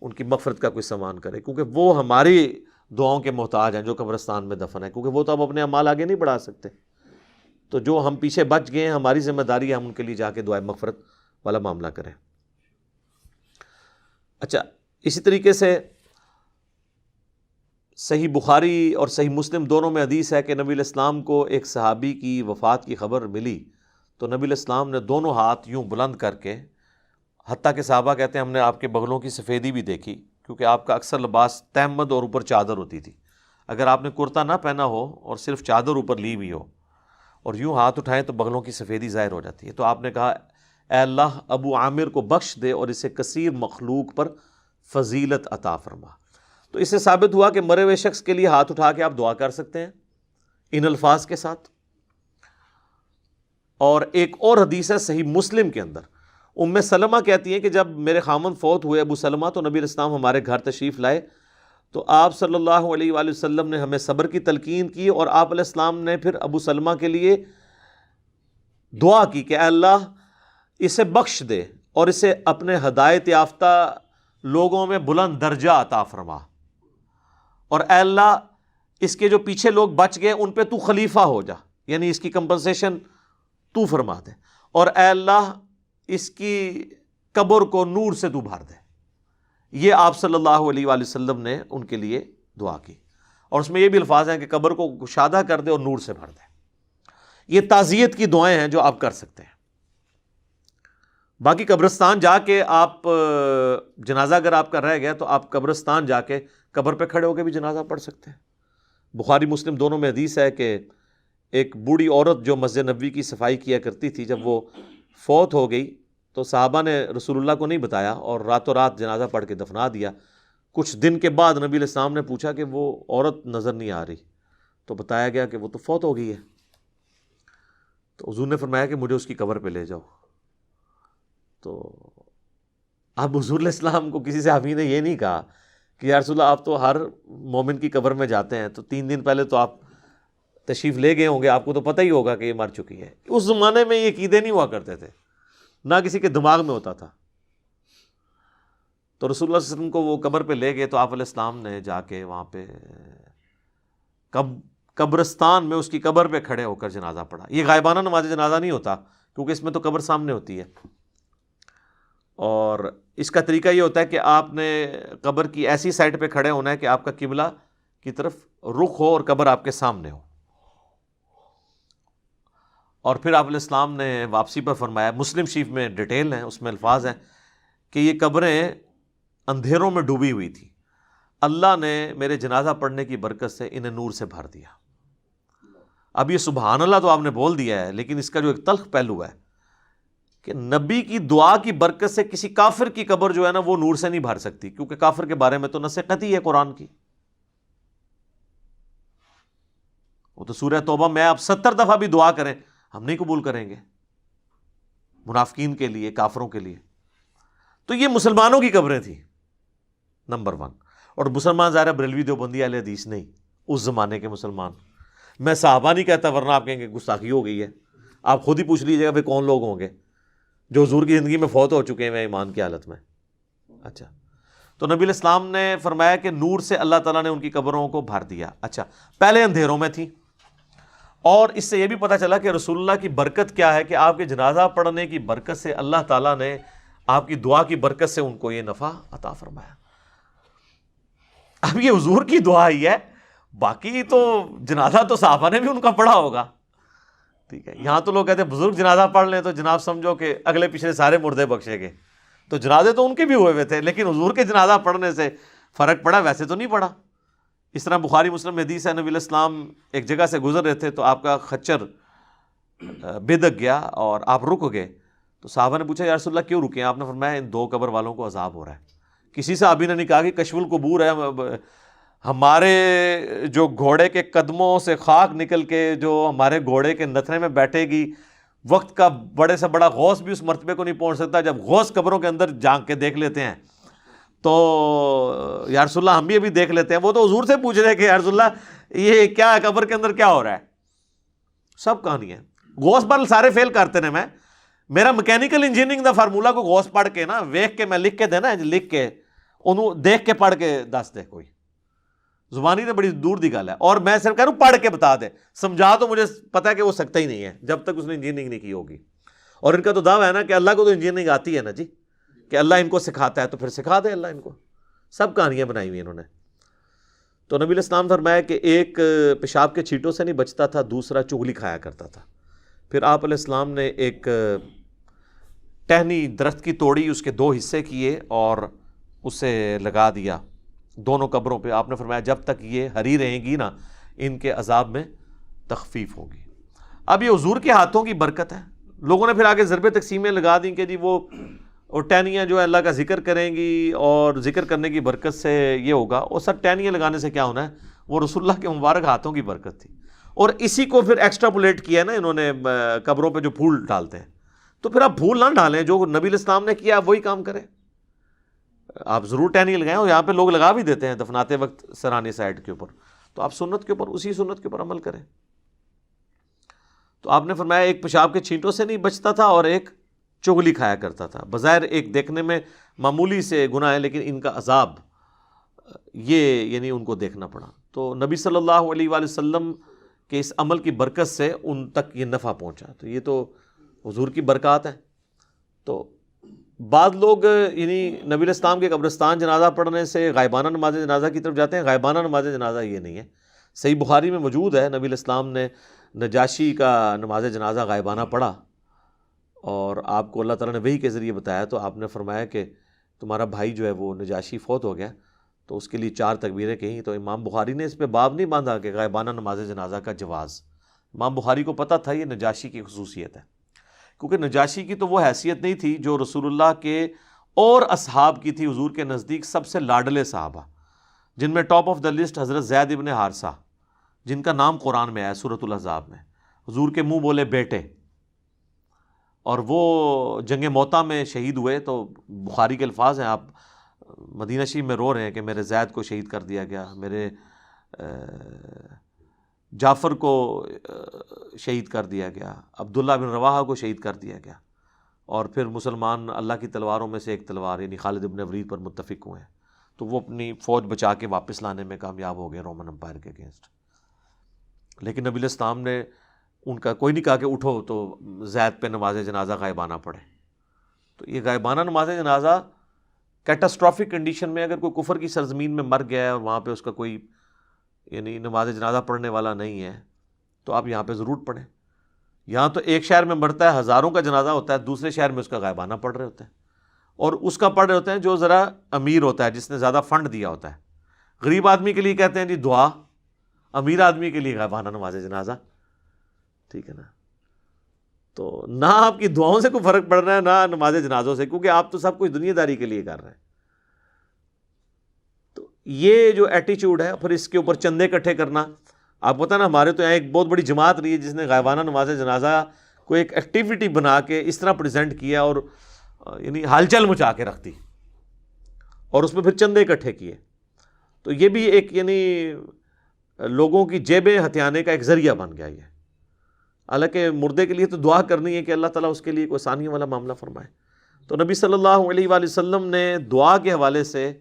ان کی مغفرت کا کوئی سامان کرے، کیونکہ وہ ہماری دعاؤں کے محتاج ہیں جو قبرستان میں دفن ہے، کیونکہ وہ تو اب اپنے اعمال آگے نہیں بڑھا سکتے. تو جو ہم پیچھے بچ گئے ہیں ہماری ذمہ داری ہے ہم ان کے لیے جا کے دعائے مغفرت والا معاملہ کریں. اچھا، اسی طریقے سے صحیح بخاری اور صحیح مسلم دونوں میں حدیث ہے کہ نبی علیہ السلام کو ایک صحابی کی وفات کی خبر ملی تو نبی علیہ السلام نے دونوں ہاتھ یوں بلند کر کے، حتیٰ کہ صحابہ کہتے ہیں ہم نے آپ کے بغلوں کی سفیدی بھی دیکھی، کیونکہ آپ کا اکثر لباس تہمد اور اوپر چادر ہوتی تھی. اگر آپ نے کرتا نہ پہنا ہو اور صرف چادر اوپر لی ہوئی ہو اور یوں ہاتھ اٹھائیں تو بغلوں کی سفیدی ظاہر ہو جاتی ہے. تو آپ نے کہا اے اللہ ابو عامر کو بخش دے اور اسے کثیر مخلوق پر فضیلت عطا فرما. تو اس سے ثابت ہوا کہ مرے ہوئے شخص کے لیے ہاتھ اٹھا کے آپ دعا کر سکتے ہیں ان الفاظ کے ساتھ. اور ایک اور حدیث ہے صحیح مسلم کے اندر، ام سلمہ کہتی ہیں کہ جب میرے خامن فوت ہوئے ابو سلمہ تو نبی علیہ السلام ہمارے گھر تشریف لائے تو آپ صلی اللہ علیہ وآلہ وسلم نے ہمیں صبر کی تلقین کی، اور آپ علیہ السلام نے پھر ابو سلمہ کے لیے دعا کی کہ اے اللہ اسے بخش دے اور اسے اپنے ہدایت یافتہ لوگوں میں بلند درجہ عطا فرما، اور اے اللہ اس کے جو پیچھے لوگ بچ گئے ان پہ تو خلیفہ ہو جا، یعنی اس کی کمپنسیشن تو فرما دے، اور اے اللہ اس کی قبر کو نور سے تو بھر دے. یہ آپ صلی اللہ علیہ وآلہ وسلم نے ان کے لیے دعا کی، اور اس میں یہ بھی الفاظ ہیں کہ قبر کو کشادہ کر دے اور نور سے بھر دے. یہ تعزیت کی دعائیں ہیں جو آپ کر سکتے ہیں. باقی قبرستان جا کے آپ جنازہ اگر آپ کا رہ گیا تو آپ قبرستان جا کے قبر پہ کھڑے ہو کے بھی جنازہ پڑھ سکتے ہیں. بخاری مسلم دونوں میں حدیث ہے کہ ایک بوڑھی عورت جو مسجد نبوی کی صفائی کیا کرتی تھی، جب وہ فوت ہو گئی تو صحابہ نے رسول اللہ کو نہیں بتایا اور راتوں رات جنازہ پڑھ کے دفنا دیا. کچھ دن کے بعد نبی علیہ السلام نے پوچھا کہ وہ عورت نظر نہیں آ رہی، تو بتایا گیا کہ وہ تو فوت ہو گئی ہے. تو حضور نے فرمایا کہ مجھے اس کی قبر پہ لے جاؤ. تو اب حضور علیہ السلام کو کسی صحابی نے یہ نہیں کہا کہ یا رسول اللہ آپ تو ہر مومن کی قبر میں جاتے ہیں، تو 3 دن پہلے تو آپ تشریف لے گئے ہوں گے، آپ کو تو پتہ ہی ہوگا کہ یہ مر چکی ہے. اس زمانے میں یہ عقیدے نہیں ہوا کرتے تھے، نہ کسی کے دماغ میں ہوتا تھا. تو رسول اللہ صلی اللہ علیہ وسلم کو وہ قبر پہ لے گئے تو آپ علیہ السلام نے جا کے وہاں پہ قبرستان میں اس کی قبر پہ کھڑے ہو کر جنازہ پڑھا. یہ غائبانہ نماز جنازہ نہیں ہوتا کیونکہ اس میں تو قبر سامنے ہوتی ہے، اور اس کا طریقہ یہ ہوتا ہے کہ آپ نے قبر کی ایسی سائڈ پہ کھڑے ہونا ہے کہ آپ کا قبلہ کی طرف رخ ہو اور قبر آپ کے سامنے ہو. اور پھر آپ علیہ السلام نے واپسی پر فرمایا، مسلم شریف میں ڈیٹیل ہیں، اس میں الفاظ ہیں کہ یہ قبریں اندھیروں میں ڈوبی ہوئی تھی، اللہ نے میرے جنازہ پڑھنے کی برکت سے انہیں نور سے بھر دیا. اب یہ سبحان اللہ تو آپ نے بول دیا ہے، لیکن اس کا جو ایک تلخ پہلو ہے کہ نبی کی دعا کی برکت سے کسی کافر کی قبر جو ہے نا وہ نور سے نہیں بھر سکتی، کیونکہ کافر کے بارے میں تو نص قطعی ہے قرآن کی. وہ تو سورہ توبہ میں آپ 70 دفعہ بھی دعا کریں ہم نہیں قبول کریں گے، منافقین کے لیے، کافروں کے لیے. تو یہ مسلمانوں کی قبریں تھیں نمبر 1. اور مسلمان ظاہر بریلوی دیوبندی اہل حدیث نہیں، اس زمانے کے مسلمان، میں صحابہ نہیں کہتا ورنہ آپ کہیں گے گستاخی ہو گئی ہے، آپ خود ہی پوچھ لیجیے گا پھر کون لوگ ہوں گے جو حضور کی زندگی میں فوت ہو چکے ہیں ایمان کی حالت میں. اچھا، تو نبی علیہ السلام نے فرمایا کہ نور سے اللہ تعالیٰ نے ان کی قبروں کو بھر دیا. اچھا، پہلے اندھیروں میں تھی، اور اس سے یہ بھی پتہ چلا کہ رسول اللہ کی برکت کیا ہے کہ آپ کے جنازہ پڑھنے کی برکت سے اللہ تعالیٰ نے آپ کی دعا کی برکت سے ان کو یہ نفع عطا فرمایا. اب یہ حضور کی دعا ہی ہے، باقی تو جنازہ تو صحابہ نے بھی ان کا پڑھا ہوگا. ٹھیک ہے، یہاں تو لوگ کہتے ہیں بزرگ جنازہ پڑھ لیں تو جناب سمجھو کہ اگلے پچھلے سارے مردے بخشے گئے. تو جنازے تو ان کے بھی ہوئے تھے، لیکن حضور کے جنازہ پڑھنے سے فرق پڑا؟ ویسے تو نہیں پڑا. اس طرح بخاری مسلم میں حدیث ہے، نبی علیہ السلام ایک جگہ سے گزر رہے تھے تو آپ کا خچر بدک گیا اور آپ رک گئے. تو صحابہ نے پوچھا یا رسول اللہ کیوں رکے؟ آپ نے فرمایا ان دو قبر والوں کو عذاب ہو رہا ہے. کسی صحابی نے نہیں کہا کہ کشف القبور ہے، ہمارے جو گھوڑے کے قدموں سے خاک نکل کے جو ہمارے گھوڑے کے نتھنے میں بیٹھے گی، وقت کا بڑے سے بڑا غوث بھی اس مرتبے کو نہیں پہنچ سکتا. جب غوث قبروں کے اندر جھانک کے دیکھ لیتے ہیں تو یا رسول اللہ ہم بھی ابھی دیکھ لیتے ہیں. وہ تو حضور سے پوچھ رہے کہ یا رسول اللہ یہ کیا ہے، قبر کے اندر کیا ہو رہا ہے؟ سب کہانی ہے. غوث پر سارے فیل کرتے ہیں. میرا میکینیکل انجینئرنگ دا فارمولا کو غوث پڑھ کے نا ویکھ کے میں لکھ کے دینا لکھ کے انہوں دیکھ کے پڑھ کے دس دے، کوئی زبانی تو بڑی دور دی گل ہے. اور میں صرف کہہ رہا ہوں پڑھ کے بتا دے، سمجھا تو مجھے پتا ہے کہ وہ سکتا ہی نہیں ہے جب تک اس نے انجینئرنگ نہیں کی ہوگی. اور ان کا تو دعویٰ ہے نا کہ اللہ کو تو انجینئرنگ آتی ہے نا جی، کہ اللہ ان کو سکھاتا ہے تو پھر سکھا دے اللہ ان کو. سب کہانیاں بنائی ہوئی انہوں نے. تو نبی علیہ السلام فرمایا کہ ایک پیشاب کے چھینٹوں سے نہیں بچتا تھا، دوسرا چغلی کھایا کرتا تھا. پھر آپ علیہ السلام نے ایک ٹہنی درخت کی توڑی، اس کے دو حصے کیے اور اسے لگا دیا دونوں قبروں پہ. آپ نے فرمایا جب تک یہ ہری رہیں گی نا ان کے عذاب میں تخفیف ہوگی. اب یہ حضور کے ہاتھوں کی برکت ہے. لوگوں نے پھر آگے ضرب تقسیمیں لگا دیں کہ جی وہ ٹہنیاں جو ہے اللہ کا ذکر کریں گی اور ذکر کرنے کی برکت سے یہ ہوگا. اور سر ٹہنیاں لگانے سے کیا ہونا ہے؟ وہ رسول اللہ کے مبارک ہاتھوں کی برکت تھی. اور اسی کو پھر ایکسٹراپولیٹ کیا نا انہوں نے قبروں پہ جو پھول ڈالتے ہیں. تو پھر آپ پھول نہ ڈالیں، جو نبی علیہ السلام نے کیا آپ وہی کام کریں. آپ ضرور ٹہنی لگائیں، اور یہاں پہ لوگ لگا بھی دیتے ہیں دفناتے وقت سرانی سائڈ کے اوپر. تو آپ سنت کے اوپر اسی سنت کے اوپر عمل کریں. تو آپ نے فرمایا ایک پیشاب کے چھینٹوں سے نہیں بچتا تھا اور ایک چغلی کھایا کرتا تھا. بظاہر ایک دیکھنے میں معمولی سے گناہ ہے، لیکن ان کا عذاب یہ یعنی ان کو دیکھنا پڑا. تو نبی صلی اللہ علیہ وآلہ وسلم کے اس عمل کی برکت سے ان تک یہ نفع پہنچا. تو یہ تو حضور کی برکات ہیں. تو بعض لوگ یعنی نبی علیہ السلام کے قبرستان جنازہ پڑھنے سے غائبانہ نماز جنازہ کی طرف جاتے ہیں. غائبانہ نماز جنازہ یہ نہیں ہے. صحیح بخاری میں موجود ہے نبی علیہ السلام نے نجاشی کا نماز جنازہ غائبانہ پڑھا اور آپ کو اللہ تعالیٰ نے وحی کے ذریعے بتایا. تو آپ نے فرمایا کہ تمہارا بھائی جو ہے وہ نجاشی فوت ہو گیا، تو اس کے لیے 4 تکبیریں کہیں. تو امام بخاری نے اس پہ باب نہیں باندھا کہ غائبانہ نماز جنازہ کا جواز. امام بخاری کو پتہ تھا یہ نجاشی کی خصوصیت ہے، کیونکہ نجاشی کی تو وہ حیثیت نہیں تھی جو رسول اللہ کے اور اصحاب کی تھی. حضور کے نزدیک سب سے لاڈلے صحابہ، جن میں ٹاپ آف دا لسٹ حضرت زید ابن حارثہ، جن کا نام قرآن میں آیا سورۃ الاحزاب میں. حضور کے منہ بولے بیٹے، اور وہ جنگ موطا میں شہید ہوئے. تو بخاری کے الفاظ ہیں، آپ مدینہ شریف میں رو رہے ہیں کہ میرے زید کو شہید کر دیا گیا، میرے جعفر کو شہید کر دیا گیا، عبداللہ بن رواحہ کو شہید کر دیا گیا. اور پھر مسلمان اللہ کی تلواروں میں سے ایک تلوار یعنی خالد ابن ولید پر متفق ہوئے ہیں. تو وہ اپنی فوج بچا کے واپس لانے میں کامیاب ہو گئے رومن امپائر کے اگینسٹ. لیکن نبی علیہ السلام نے ان کا کوئی نہیں کہا کہ اٹھو تو زید پہ نماز جنازہ غائبانہ پڑھے. تو یہ غائبانہ نماز جنازہ کیٹاسٹرافک کنڈیشن میں اگر کوئی کفر کی سرزمین میں مر گیا ہے اور وہاں پہ اس کا کوئی یعنی نماز جنازہ پڑھنے والا نہیں ہے تو آپ یہاں پہ ضرور پڑھیں. یہاں تو ایک شہر میں مرتا ہے، ہزاروں کا جنازہ ہوتا ہے، دوسرے شہر میں اس کا غائبانہ پڑھ رہے ہوتے ہیں. اور اس کا پڑھ رہے ہوتے ہیں جو ذرا امیر ہوتا ہے، جس نے زیادہ فنڈ دیا ہوتا ہے. غریب آدمی کے لیے کہتے ہیں جی دعا، امیر آدمی کے لیے غائبانہ نماز جنازہ. ٹھیک ہے نا؟ تو نہ آپ کی دعاؤں سے کوئی فرق پڑ رہا ہے نہ نماز جنازوں سے، کیونکہ آپ تو سب کچھ دنیا داری کے لیے کر رہے ہیں. تو یہ جو ایٹیچیوڈ ہے، پھر اس کے اوپر چندے اکٹھے کرنا. آپ پتہ نا ہمارے تو یہاں ایک بہت بڑی جماعت رہی ہے جس نے غائبانہ نماز جنازہ کو ایک ایکٹیویٹی بنا کے اس طرح پریزنٹ کیا اور یعنی ہلچل مچا کے رکھ دی، اور اس میں پھر چندے اکٹھے کیے. تو یہ بھی ایک یعنی لوگوں کی جیبیں ہتھیانے کا ایک ذریعہ بن گیا یہ. حالانکہ مردے کے لیے تو دعا کرنی ہے کہ اللہ تعالیٰ اس کے لیے کوئی آسانی والا معاملہ فرمائے. تو نبی صلی اللہ علیہ وآلہ وسلم نے دعا کے حوالے سے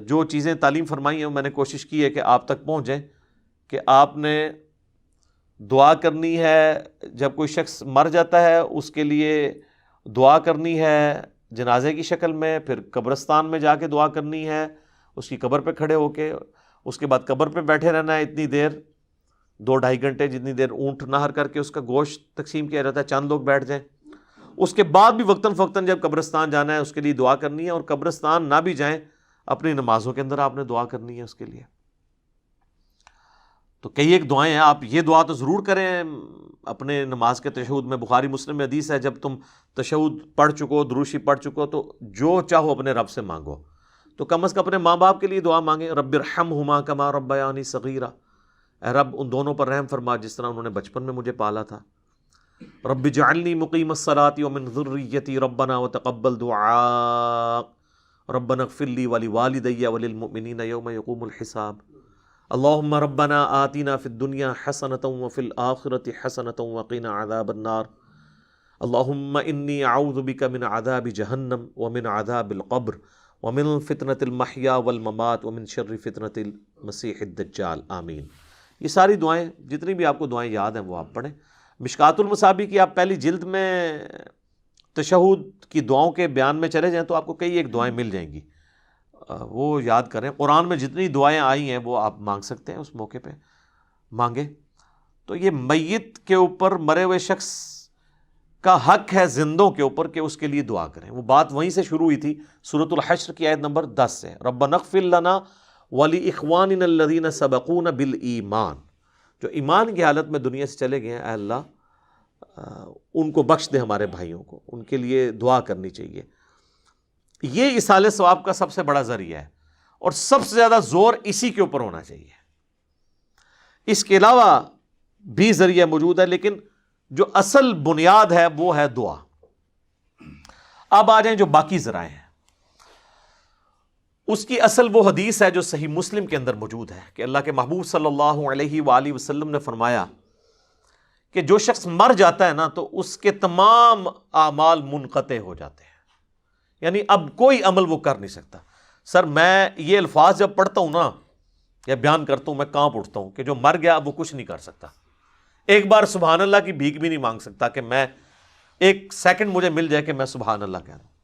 جو چیزیں تعلیم فرمائی ہیں میں نے کوشش کی ہے کہ آپ تک پہنچیں، کہ آپ نے دعا کرنی ہے جب کوئی شخص مر جاتا ہے اس کے لیے دعا کرنی ہے جنازے کی شکل میں، پھر قبرستان میں جا کے دعا کرنی ہے اس کی قبر پہ کھڑے ہو کے، اس کے بعد قبر پہ بیٹھے رہنا ہے اتنی دیر 2-2.5 گھنٹے جتنی دیر اونٹ نہر کر کے اس کا گوشت تقسیم کیا جاتا ہے، چند لوگ بیٹھ جائیں. اس کے بعد بھی وقتاً فوقتاً جب قبرستان جانا ہے اس کے لیے دعا کرنی ہے، اور قبرستان نہ بھی جائیں اپنی نمازوں کے اندر آپ نے دعا کرنی ہے اس کے لیے. تو کئی ایک دعائیں ہیں، آپ یہ دعا تو ضرور کریں اپنے نماز کے تشہد میں. بخاری مسلم میں حدیث ہے جب تم تشہد پڑھ چکو، دروشی پڑھ چکو، تو جو چاہو اپنے رب سے مانگو. تو کم از کم اپنے ماں باپ کے لیے دعا مانگیں، رب ارحمہما کما ربیانی صغیرا، اے رب ان دونوں پر رحم فرما جس طرح انہوں نے بچپن میں مجھے پالا تھا. رب اجعلنی مقیم الصلاۃ ومن ذریتی ربنا وتقبل دعاء ربنا اغفر لی ولوالدی وللمؤمنین یوم یقوم الحساب. اللہم ربنا آتنا فی الدنیا حسنۃ وفی الآخرۃ حسنۃ وقنا عذاب النار. اللہم انی اعوذ بک من عذاب جہنم ومن عذاب القبر ومن فتنة المحیا والممات ومن شر فتنة المسیح الدجال. آمین. یہ ساری دعائیں جتنی بھی آپ کو دعائیں یاد ہیں وہ آپ پڑھیں. مشکات المصابیح کی آپ پہلی جلد میں تشہد کی دعاؤں کے بیان میں چلے جائیں تو آپ کو کئی ایک دعائیں مل جائیں گی، وہ یاد کریں. قرآن میں جتنی دعائیں آئی ہیں وہ آپ مانگ سکتے ہیں، اس موقع پہ مانگیں. تو یہ میت کے اوپر، مرے ہوئے شخص کا حق ہے زندوں کے اوپر کہ اس کے لیے دعا کریں. وہ بات وہیں سے شروع ہوئی تھی سورۃ الحشر کی آیت نمبر 10 سے، ربنا اغفر لنا ولإخواننا الذین سبقونا بالایمان. جو ایمان کی حالت میں دنیا سے چلے گئے ہیں، اے اللہ ان کو بخش دے، ہمارے بھائیوں کو، ان کے لیے دعا کرنی چاہیے. یہ ایصال ثواب کا سب سے بڑا ذریعہ ہے اور سب سے زیادہ زور اسی کے اوپر ہونا چاہیے. اس کے علاوہ بھی ذریعہ موجود ہے لیکن جو اصل بنیاد ہے وہ ہے دعا. اب آ جائیں جو باقی ذرائع ہیں. اس کی اصل وہ حدیث ہے جو صحیح مسلم کے اندر موجود ہے کہ اللہ کے محبوب صلی اللہ علیہ وآلہ وسلم نے فرمایا کہ جو شخص مر جاتا ہے نا تو اس کے تمام اعمال منقطع ہو جاتے ہیں، یعنی اب کوئی عمل وہ کر نہیں سکتا. سر میں یہ الفاظ جب پڑھتا ہوں نا یا بیان کرتا ہوں میں کانپ اٹھتا ہوں کہ جو مر گیا اب وہ کچھ نہیں کر سکتا. ایک بار سبحان اللہ کی بھیک بھی نہیں مانگ سکتا کہ میں ایک سیکنڈ مجھے مل جائے کہ میں سبحان اللہ کہہ دوں.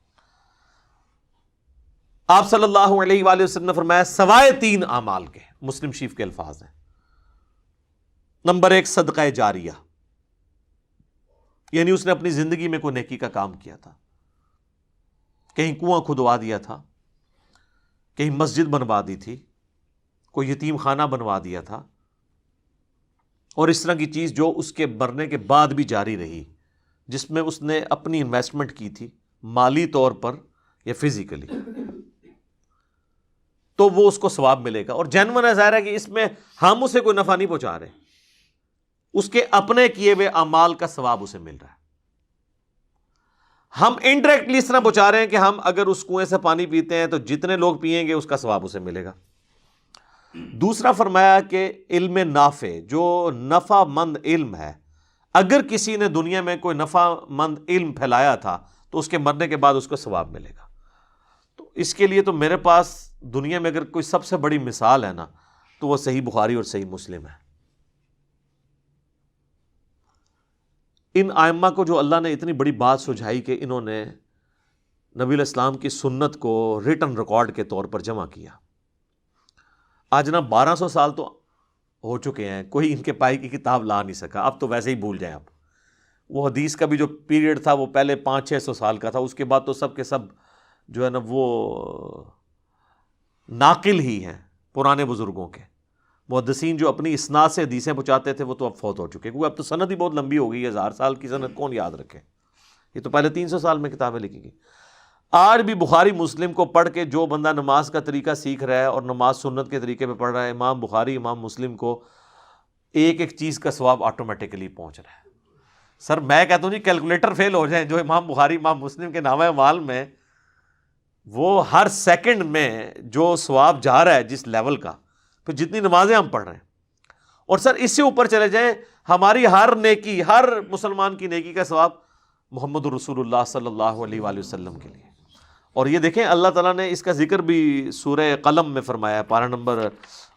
آپ صلی اللہ علیہ وآلہ وسلم نے فرمایا سوائے 3 اعمال کے، مسلم شریف کے الفاظ ہیں. نمبر 1 صدقہ جاریہ، یعنی اس نے اپنی زندگی میں کوئی نیکی کا کام کیا تھا، کہیں کنواں کھدوا دیا تھا، کہیں مسجد بنوا دی تھی، کوئی یتیم خانہ بنوا دیا تھا، اور اس طرح کی چیز جو اس کے مرنے کے بعد بھی جاری رہی، جس میں اس نے اپنی انویسٹمنٹ کی تھی مالی طور پر یا فزیکلی، تو وہ اس کو ثواب ملے گا. اور جینون ہے، ظاہر ہے کہ اس میں ہم اسے کوئی نفع نہیں پہنچا رہے، اس کے اپنے کیے ہوئے اعمال کا ثواب اسے مل رہا ہے. ہم انڈائریکٹلی اس طرح پہنچا رہے ہیں کہ ہم اگر اس کنویں سے پانی پیتے ہیں تو جتنے لوگ پیئیں گے اس کا ثواب اسے ملے گا. دوسرا فرمایا کہ علم نافع، جو نفع مند علم ہے، اگر کسی نے دنیا میں کوئی نفع مند علم پھیلایا تھا تو اس کے مرنے کے بعد اس کو ثواب ملے گا. تو اس کے لیے تو میرے پاس دنیا میں اگر کوئی سب سے بڑی مثال ہے نا تو وہ صحیح بخاری اور صحیح مسلم ہے. ان ائمہ کو جو اللہ نے اتنی بڑی بات سجھائی کہ انہوں نے نبی علیہ السلام کی سنت کو ریٹن ریکارڈ کے طور پر جمع کیا. آج نا 1200 سال تو ہو چکے ہیں، کوئی ان کے پائے کی کتاب لا نہیں سکا. اب تو ویسے ہی بھول جائیں. اب وہ حدیث کا بھی جو پیریڈ تھا وہ پہلے 500-600 سال کا تھا، اس کے بعد تو سب کے سب جو ہے نا وہ ناقل ہی ہیں پرانے بزرگوں کے. محدثین جو اپنی اسناد سے حدیثیں پہنچاتے تھے وہ تو اب فوت ہو چکے، کیونکہ اب تو سند ہی بہت لمبی ہو گئی ہے. 1000 سال کی سند کون یاد رکھے؟ یہ تو پہلے 300 سال میں کتابیں لکھی گئی. آج بھی بخاری مسلم کو پڑھ کے جو بندہ نماز کا طریقہ سیکھ رہا ہے اور نماز سنت کے طریقے پہ پڑھ رہا ہے، امام بخاری امام مسلم کو ایک ایک چیز کا ثواب آٹومیٹکلی پہنچ رہا ہے. سر میں کہتا ہوں جی کیلکولیٹر فیل ہو جائیں جو امام بخاری امام مسلم کے نامہ اعمال میں وہ ہر سیکنڈ میں جو ثواب جا رہا ہے جس لیول کا، پھر جتنی نمازیں ہم پڑھ رہے ہیں، اور سر اس سے اوپر چلے جائیں، ہماری ہر نیکی، ہر مسلمان کی نیکی کا ثواب محمد رسول اللہ صلی اللہ علیہ وآلہ وسلم کے لیے. اور یہ دیکھیں اللہ تعالیٰ نے اس کا ذکر بھی سورہ قلم میں فرمایا ہے، پارہ نمبر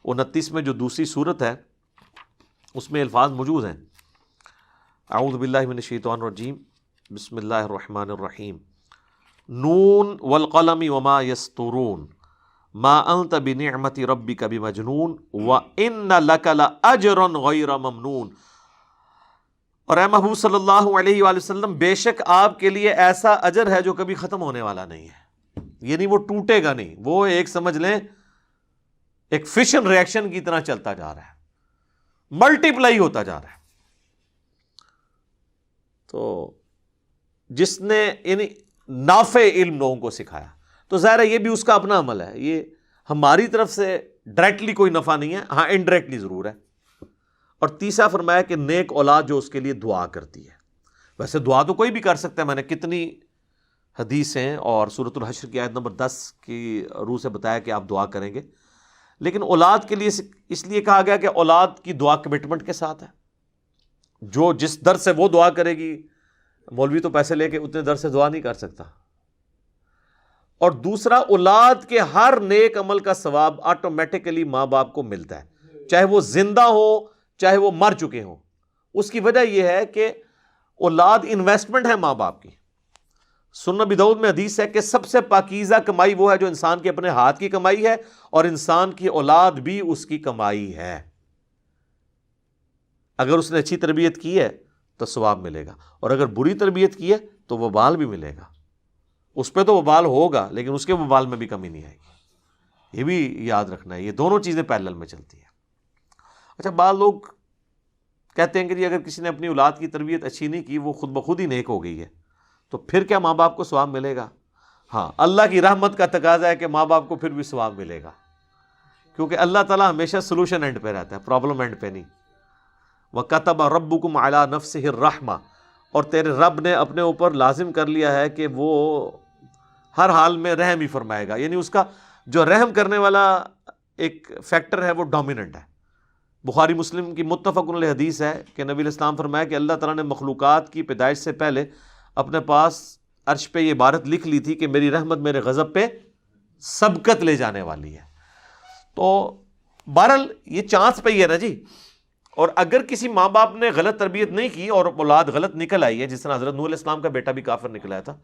29 میں جو دوسری صورت ہے اس میں الفاظ موجود ہیں. اعوذ باللہ من الشیطان الرجیم، بسم اللہ الرحمن الرحیم. نون والقلم وما یسطرون ما انت بنعمت ربک بمجنون وان لک لاجرا غیر ممنون. اور اے محبوب صلی اللہ علیہ وآلہ وسلم، بے شک آپ کے لیے ایسا اجر ہے جو کبھی ختم ہونے والا نہیں ہے، یعنی وہ ٹوٹے گا نہیں، وہ ایک سمجھ لیں ایک فشن ریئیکشن کی طرح چلتا جا رہا ہے، ملٹیپلائی ہوتا جا رہا ہے. تو جس نے یعنی نافع علم لوگوں کو سکھایا، تو ظاہر ہے یہ بھی اس کا اپنا عمل ہے، یہ ہماری طرف سے ڈائریکٹلی کوئی نفع نہیں ہے، ہاں انڈائریکٹلی ضرور ہے. اور تیسرا فرمایا کہ نیک اولاد جو اس کے لیے دعا کرتی ہے. ویسے دعا تو کوئی بھی کر سکتا ہے، میں نے کتنی حدیثیں اور سورۃ الحشر کی آیت نمبر 10 کی روح سے بتایا کہ آپ دعا کریں گے، لیکن اولاد کے لیے اس لیے کہا گیا کہ اولاد کی دعا کمٹمنٹ کے ساتھ ہے. جو جس در سے وہ دعا کرے گی، مولوی تو پیسے لے کے اتنے در سے دعا نہیں کر سکتا. اور دوسرا، اولاد کے ہر نیک عمل کا ثواب آٹومیٹکلی ماں باپ کو ملتا ہے، چاہے وہ زندہ ہو چاہے وہ مر چکے ہوں. اس کی وجہ یہ ہے کہ اولاد انویسٹمنٹ ہے ماں باپ کی. سنن ابی داؤد میں حدیث ہے کہ سب سے پاکیزہ کمائی وہ ہے جو انسان کے اپنے ہاتھ کی کمائی ہے، اور انسان کی اولاد بھی اس کی کمائی ہے. اگر اس نے اچھی تربیت کی ہے تو ثواب ملے گا، اور اگر بری تربیت کی ہے تو وبال بھی ملے گا. اس پہ تو وبال ہوگا لیکن اس کے وبال میں بھی کمی نہیں آئے گی. یہ بھی یاد رکھنا ہے، یہ دونوں چیزیں پیرلل میں چلتی ہیں. اچھا، بعض لوگ کہتے ہیں کہ جی اگر کسی نے اپنی اولاد کی تربیت اچھی نہیں کی، وہ خود بخود ہی نیک ہو گئی ہے، تو پھر کیا ماں باپ کو ثواب ملے گا؟ ہاں، اللہ کی رحمت کا تقاضا ہے کہ ماں باپ کو پھر بھی ثواب ملے گا، کیونکہ اللہ تعالیٰ ہمیشہ سلوشن اینڈ پہ رہتا ہے، پرابلم اینڈ پہ نہیں. وَكَتَبَ رَبُّكُمْ عَلَىٰ نَفْسِهِ الرَّحْمَةَ، اور تیرے رب نے اپنے اوپر لازم کر لیا ہے کہ وہ ہر حال میں رحم ہی فرمائے گا. یعنی اس کا جو رحم کرنے والا ایک فیکٹر ہے وہ ڈومیننٹ ہے. بخاری مسلم کی متفق علیہ حدیث ہے کہ نبی علیہ السلام فرمایا کہ اللہ تعالیٰ نے مخلوقات کی پیدائش سے پہلے اپنے پاس عرش پہ یہ عبارت لکھ لی تھی کہ میری رحمت میرے غضب پہ سبقت لے جانے والی ہے. تو بہرحال یہ چانس پہ ہی ہے نا جی. اور اگر کسی ماں باپ نے غلط تربیت نہیں کی اور اولاد غلط نکل آئی ہے، جس طرح حضرت نوح علیہ السلام کا بیٹا بھی کافر نکل آیا تھا،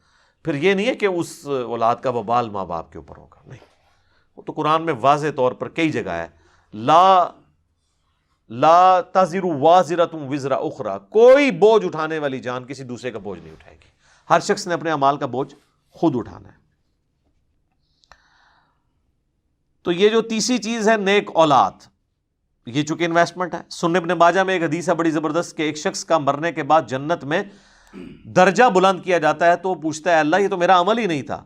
پھر یہ نہیں ہے کہ اس اولاد کا وبال ماں باپ کے اوپر ہوگا، نہیں. وہ تو قرآن میں واضح طور پر کئی جگہ ہے، لا تزر وازرۃ وزر اخرى، کوئی بوجھ اٹھانے والی جان کسی دوسرے کا بوجھ نہیں اٹھائے گی. ہر شخص نے اپنے اعمال کا بوجھ خود اٹھانا ہے. تو یہ جو تیسری چیز ہے نیک اولاد، یہ چونکہ انویسٹمنٹ ہے. سنن ابن ماجہ میں ایک حدیث ہے بڑی زبردست کہ ایک شخص کا مرنے کے بعد جنت میں درجہ بلند کیا جاتا ہے، تو وہ پوچھتا ہے اللہ یہ تو میرا عمل ہی نہیں تھا.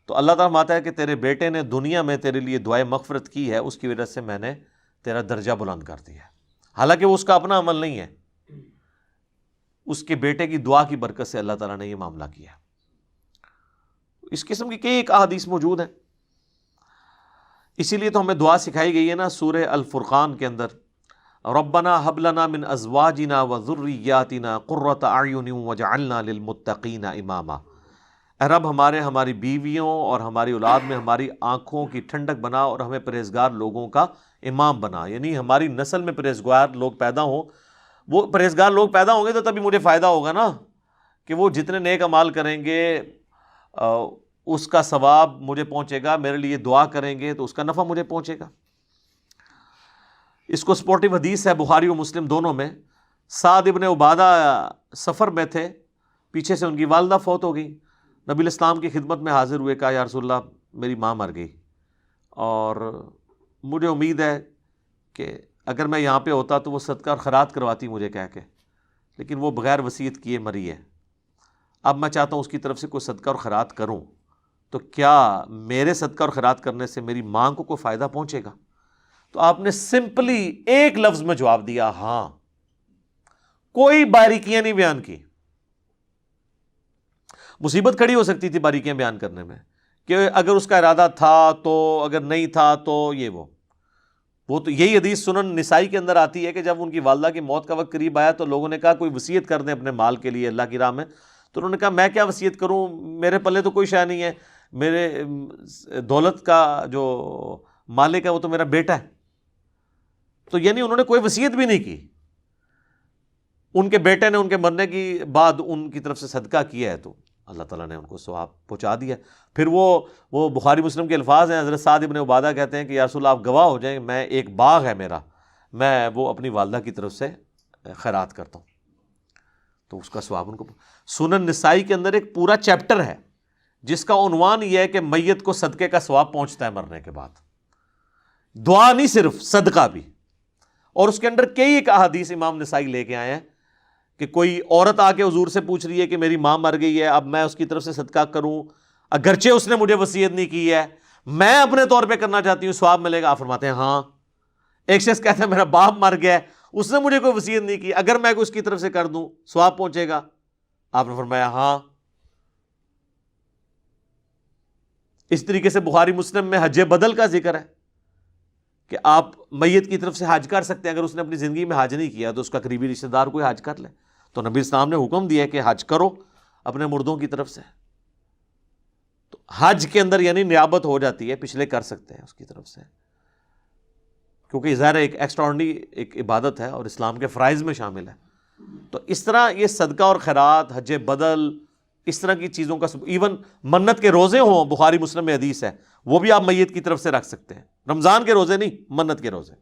تو اللہ تعالیٰ فرماتا ہے کہ تیرے بیٹے نے دنیا میں تیرے لیے دعائے مغفرت کی ہے، اس کی وجہ سے میں نے تیرا درجہ بلند کر دیا. حالانکہ وہ اس کا اپنا عمل نہیں ہے، اس کے بیٹے کی دعا کی برکت سے اللہ تعالیٰ نے یہ معاملہ کیا. اس قسم کی کئی ایک احادیث موجود ہیں. اسی لیے تو ہمیں دعا سکھائی گئی ہے نا سورہ الفرقان کے اندر، ربنا حب لنا من ازواجنا وذریاتنا قرۃ اعین واجعلنا للمتقین اماما. اے رب ہماری بیویوں اور ہماری اولاد میں ہماری آنکھوں کی ٹھنڈک بنا اور ہمیں پرہیزگار لوگوں کا امام بنا. یعنی ہماری نسل میں پرہیزگار لوگ پیدا ہوں. وہ پرہیزگار لوگ پیدا ہوں گے تو تبھی مجھے فائدہ ہوگا نا، کہ وہ جتنے نیک اعمال کریں گے اس کا ثواب مجھے پہنچے گا، میرے لیے دعا کریں گے تو اس کا نفع مجھے پہنچے گا. اس کو سپورٹیو حدیث ہے بخاری و مسلم دونوں میں. سعد ابن عبادہ سفر میں تھے، پیچھے سے ان کی والدہ فوت ہو گئی. نبی علیہ السلام کی خدمت میں حاضر ہوئے، کہا یا رسول اللہ میری ماں مر گئی اور مجھے امید ہے کہ اگر میں یہاں پہ ہوتا تو وہ صدقہ اور خیرات کرواتی مجھے کہہ کے، لیکن وہ بغیر وصیت کیے مری ہے. اب میں چاہتا ہوں اس کی طرف سے کوئی صدقہ اور خیرات کروں، تو کیا میرے صدقہ اور خیرات کرنے سے میری ماں کو کوئی فائدہ پہنچے گا؟ تو آپ نے سمپلی ایک لفظ میں جواب دیا، ہاں. کوئی باریکیاں نہیں بیان کی. مصیبت کھڑی ہو سکتی تھی باریکیاں بیان کرنے میں کہ اگر اس کا ارادہ تھا تو، اگر نہیں تھا تو یہ وہ تو یہی حدیث سنن نسائی کے اندر آتی ہے کہ جب ان کی والدہ کی موت کا وقت قریب آیا تو لوگوں نے کہا کوئی وصیت کر دیں اپنے مال کے لیے اللہ کی راہ میں. تو انہوں نے کہا میں کیا وصیت کروں، میرے پلے تو کوئی شے نہیں ہے، میرے دولت کا جو مالک ہے وہ تو میرا بیٹا ہے. تو یعنی انہوں نے کوئی وصیت بھی نہیں کی. ان کے بیٹے نے ان کے مرنے کی بعد ان کی طرف سے صدقہ کیا ہے تو اللہ تعالیٰ نے ان کو ثواب پہنچا دیا. پھر وہ بخاری مسلم کے الفاظ ہیں، حضرت سعد ابن عبادہ کہتے ہیں کہ یا رسول اللہ آپ گواہ ہو جائیں، میں ایک باغ ہے میرا، میں وہ اپنی والدہ کی طرف سے خیرات کرتا ہوں، تو اس کا ثواب ان کو. سنن نسائی کے اندر ایک پورا چیپٹر ہے جس کا عنوان یہ ہے کہ میت کو صدقے کا ثواب پہنچتا ہے مرنے کے بعد. دعا نہیں صرف، صدقہ بھی. اور اس کے اندر کئی ایک احادیث امام نسائی لے کے آئے ہیں کہ کوئی عورت آ کے حضور سے پوچھ رہی ہے کہ میری ماں مر گئی ہے، اب میں اس کی طرف سے صدقہ کروں اگرچہ اس نے مجھے وصیت نہیں کی ہے، میں اپنے طور پہ کرنا چاہتی ہوں، ثواب ملے گا؟ آپ فرماتے ہیں ہاں. ایک شخص کہتا ہے میرا باپ مر گیا ہے، اس نے مجھے کوئی وصیت نہیں کی، اگر میں اس کی طرف سے کر دوں ثواب پہنچے گا؟ آپ نے فرمایا ہاں. اس طریقے سے بخاری مسلم میں حج بدل کا ذکر ہے کہ آپ میت کی طرف سے حج کر سکتے ہیں، اگر اس نے اپنی زندگی میں حج نہیں کیا تو اس کا قریبی رشتہ دار کوئی حج کر لے. تو نبی اسلام نے حکم دیا کہ حج کرو اپنے مردوں کی طرف سے. تو حج کے اندر یعنی نیابت ہو جاتی ہے، پچھلے کر سکتے ہیں اس کی طرف سے، کیونکہ ظاہر ایک ایکسٹراڈنری ایک عبادت ہے اور اسلام کے فرائض میں شامل ہے. تو اس طرح یہ صدقہ اور خیرات، حج بدل، اس طرح کی چیزوں کا، ایون منت کے روزے ہوں، بخاری مسلم میں حدیث ہے، وہ بھی آپ میت کی طرف سے رکھ سکتے ہیں. رمضان کے روزے نہیں، منت کے روزے.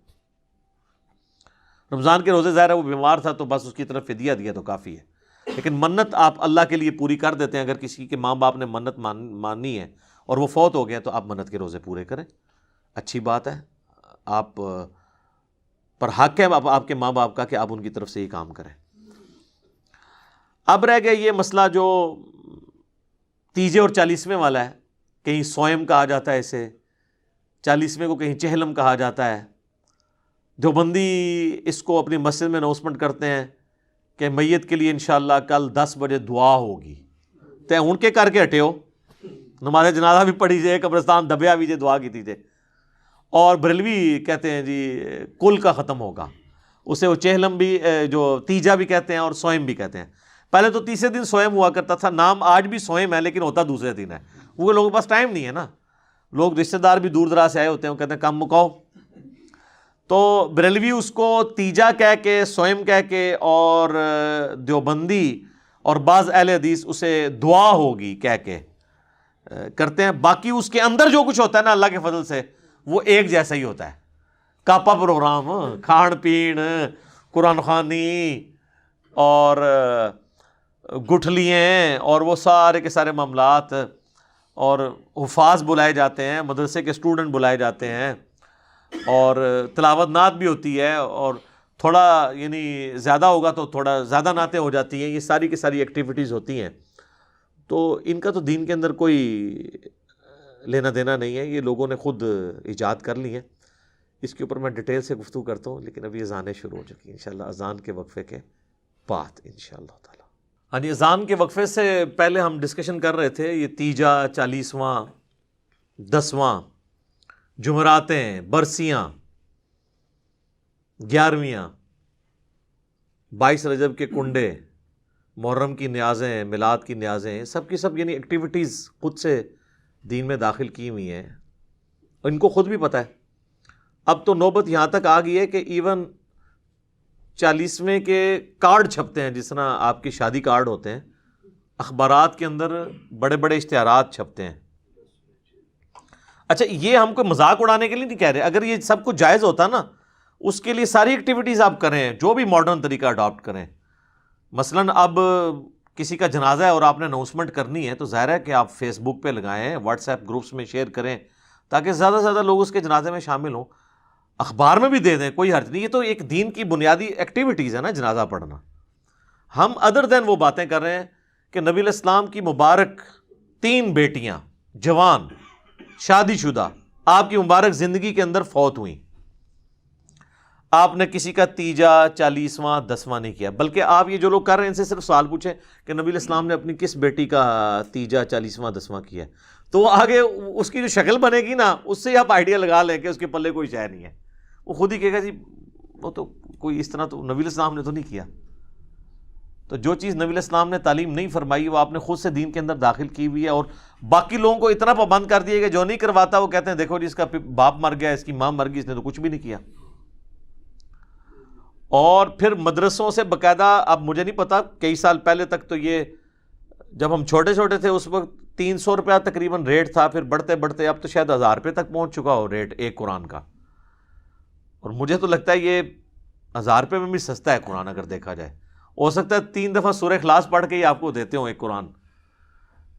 رمضان کے روزے ظاہر ہے وہ بیمار تھا تو بس اس کی طرف فدیہ دیا تو کافی ہے، لیکن منت آپ اللہ کے لیے پوری کر دیتے ہیں. اگر کسی کے ماں باپ نے منت ماننی ہے اور وہ فوت ہو گیا تو آپ منت کے روزے پورے کریں، اچھی بات ہے. آپ پر حق ہے آپ کے ماں باپ کا کہ آپ ان کی طرف سے یہ کام کریں. اب رہ گیا یہ مسئلہ جو تیجے اور 40ویں والا ہے. کہیں سوئم کہا جاتا ہے اسے، 40ویں کو کہیں چہلم کہا جاتا ہے. دیوبندی اس کو اپنی مسجد میں اناؤنسمنٹ کرتے ہیں کہ میت کے لیے انشاءاللہ کل 10 بجے دعا ہوگی، تے ان کے کر کے ہٹے ہو، نماز جنازہ بھی پڑھی جائے، قبرستان دبیا بھی جائے، دعا کی تھی جائے. اور بریلوی کہتے ہیں جی کل کا ختم ہوگا، اسے وہ چہلم بھی جو تیجا بھی کہتے ہیں اور سوئم بھی کہتے ہیں. پہلے تو تیسرے دن سوئم ہوا کرتا تھا، نام آج بھی سوئم ہے لیکن ہوتا دوسرے دن ہے. وہ لوگوں کے پاس ٹائم نہیں ہے نا، لوگ رشتہ دار بھی دور دراز سے آئے ہوتے ہیں، وہ کہتے ہیں کم مکاؤ. تو بریلوی اس کو تیجا کہہ کے، سوئم کہہ کے، اور دیوبندی اور بعض اہل حدیث اسے دعا ہوگی کہہ کے کرتے ہیں. باقی اس کے اندر جو کچھ ہوتا ہے نا اللہ کے فضل سے وہ ایک جیسا ہی ہوتا ہے. کاپا پروگرام، کھان پین، قرآن خوانی اور گٹھلیاں اور وہ سارے کے سارے معاملات، اور حفاظ بلائے جاتے ہیں، مدرسے کے اسٹوڈنٹ بلائے جاتے ہیں، اور تلاوت نعت بھی ہوتی ہے، اور تھوڑا یعنی زیادہ ہوگا تو تھوڑا زیادہ نعتیں ہو جاتی ہیں. یہ ساری کی ساری ایکٹیویٹیز ہوتی ہیں. تو ان کا تو دین کے اندر کوئی لینا دینا نہیں ہے، یہ لوگوں نے خود ایجاد کر لی ہیں. اس کے اوپر میں ڈیٹیل سے گفتگو کرتا ہوں، لیکن ابھی اذانیں شروع ہو چکی ہیں انشاءاللہ، اذان کے وقفے کے بعد انشاءاللہ تعالی. ہاں جی، اذان کے وقفے سے پہلے ہم ڈسکشن کر رہے تھے یہ تیجا، 40واں، 10واں، جمعراتیں، برسیاں، 11ویاں، 22 رجب کے کنڈے، محرم کی نیازیں، میلاد کی نیازیں، سب کی سب یعنی ایکٹیویٹیز خود سے دین میں داخل کی ہوئی ہیں، اور ان کو خود بھی پتہ ہے. اب تو نوبت یہاں تک آ گئی ہے کہ ایون 40ویں کے کارڈ چھپتے ہیں، جس طرح آپ کی شادی کارڈ ہوتے ہیں، اخبارات کے اندر بڑے بڑے اشتہارات چھپتے ہیں. اچھا، یہ ہم کو مذاق اڑانے کے لیے نہیں کہہ رہے، اگر یہ سب کچھ جائز ہوتا نا، اس کے لیے ساری ایکٹیویٹیز آپ کریں، جو بھی ماڈرن طریقہ اڈاپٹ کریں. مثلاً اب کسی کا جنازہ ہے اور آپ نے اناؤنسمنٹ کرنی ہے تو ظاہر ہے کہ آپ فیس بک پہ لگائیں، واٹس ایپ گروپس میں شیئر کریں تاکہ زیادہ سے زیادہ لوگ اس کے جنازے میں شامل ہوں. اخبار میں بھی دے دیں، کوئی حرج نہیں. یہ تو ایک دین کی بنیادی ایکٹیویٹیز ہے نا جنازہ پڑھنا. ہم ادر دین وہ باتیں کر رہے ہیں کہ نبی علیہ السلام کی مبارک 3 بیٹیاں جوان شادی شدہ آپ کی مبارک زندگی کے اندر فوت ہوئیں. آپ نے کسی کا تیجا 40واں 10واں نہیں کیا، بلکہ آپ یہ جو لوگ کر رہے ہیں ان سے صرف سوال پوچھیں کہ نبی علیہ السلام نے اپنی کس بیٹی کا تیجا 40واں 10واں کیا ہے، تو آگے اس کی جو شکل بنے گی نا اس سے آپ آئیڈیا لگا لیں کہ اس کے پلے کوئی شے نہیں ہے، وہ خود ہی کہے گا جی وہ تو کوئی اس طرح تو نبی علیہ السلام نے تو نہیں کیا۔ تو جو چیز نبی علیہ السلام نے تعلیم نہیں فرمائی وہ آپ نے خود سے دین کے اندر داخل کی ہوئی ہے، اور باقی لوگوں کو اتنا پابند کر دیا کہ جو نہیں کرواتا وہ کہتے ہیں دیکھو جی اس کا باپ مر گیا، اس کی ماں مر گئی، اس نے تو کچھ بھی نہیں کیا۔ اور پھر مدرسوں سے باقاعدہ، اب مجھے نہیں پتا کئی سال پہلے تک تو یہ جب ہم چھوٹے چھوٹے تھے اس وقت 300 روپیہ تقریباً ریٹ تھا، پھر بڑھتے بڑھتے اب تو شاید 1000 روپے تک پہنچ چکا ہو ریٹ ایک قرآن کا، اور مجھے تو لگتا ہے یہ 1000 روپے میں بھی سستا ہے قرآن اگر دیکھا جائے، ہو سکتا ہے 3 دفعہ سورہ اخلاص پڑھ کے ہی آپ کو دیتے ہوں ایک قرآن۔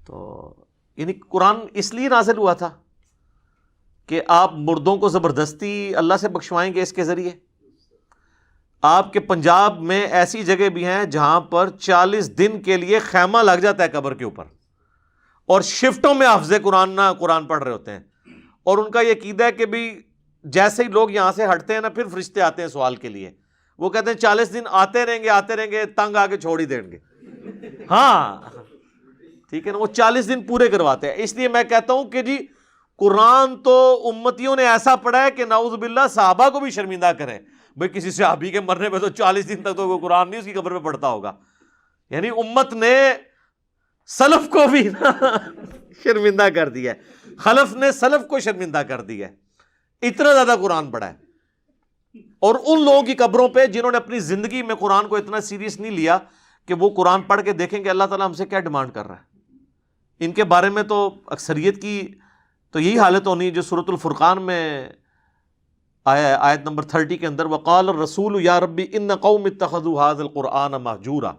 تو یعنی قرآن اس لیے نازل ہوا تھا کہ آپ مردوں کو زبردستی اللہ سے بخشوائیں گے اس کے ذریعے۔ آپ کے پنجاب میں ایسی جگہ بھی ہیں جہاں پر 40 دن کے لیے خیمہ لگ جاتا ہے قبر کے اوپر، اور شفٹوں میں حافظ قرآن پڑھ رہے ہوتے ہیں، اور ان کا یہ عقیدہ ہے کہ بھی جیسے ہی لوگ یہاں سے ہٹتے ہیں نا پھر فرشتے آتے ہیں سوال کے لیے، وہ کہتے ہیں 40 دن آتے رہیں گے تنگ آ کے چھوڑ ہی دیں گے۔ ہاں ٹھیک ہے نا، وہ 40 دن پورے کرواتے ہیں۔ اس لیے میں کہتا ہوں کہ جی قرآن تو امتیوں نے ایسا پڑھا ہے کہ نعوذ باللہ صحابہ کو بھی شرمندہ کریں۔ بھئی کسی صحابی کے مرنے پہ تو 40 دن تک تو کوئی قرآن نہیں اس کی قبر پہ پڑھتا ہوگا، یعنی امت نے سلف کو بھی شرمندہ کر دیا ہے، خلف نے سلف کو شرمندہ کر دیا ہے، اتنا زیادہ قرآن پڑھا ہے۔ اور ان لوگوں کی قبروں پہ جنہوں نے اپنی زندگی میں قرآن کو اتنا سیریس نہیں لیا کہ وہ قرآن پڑھ کے دیکھیں کہ اللہ تعالیٰ ہم سے کیا ڈیمانڈ کر رہا ہے، ان کے بارے میں تو اکثریت کی تو یہی حالت ہونی ہے جو سورۃ الفرقان میں آیا ہے آیت نمبر 30 کے اندر، وقال الرسول یا ربی ان قوم اتخذوا هذا القرآن مہجورا۔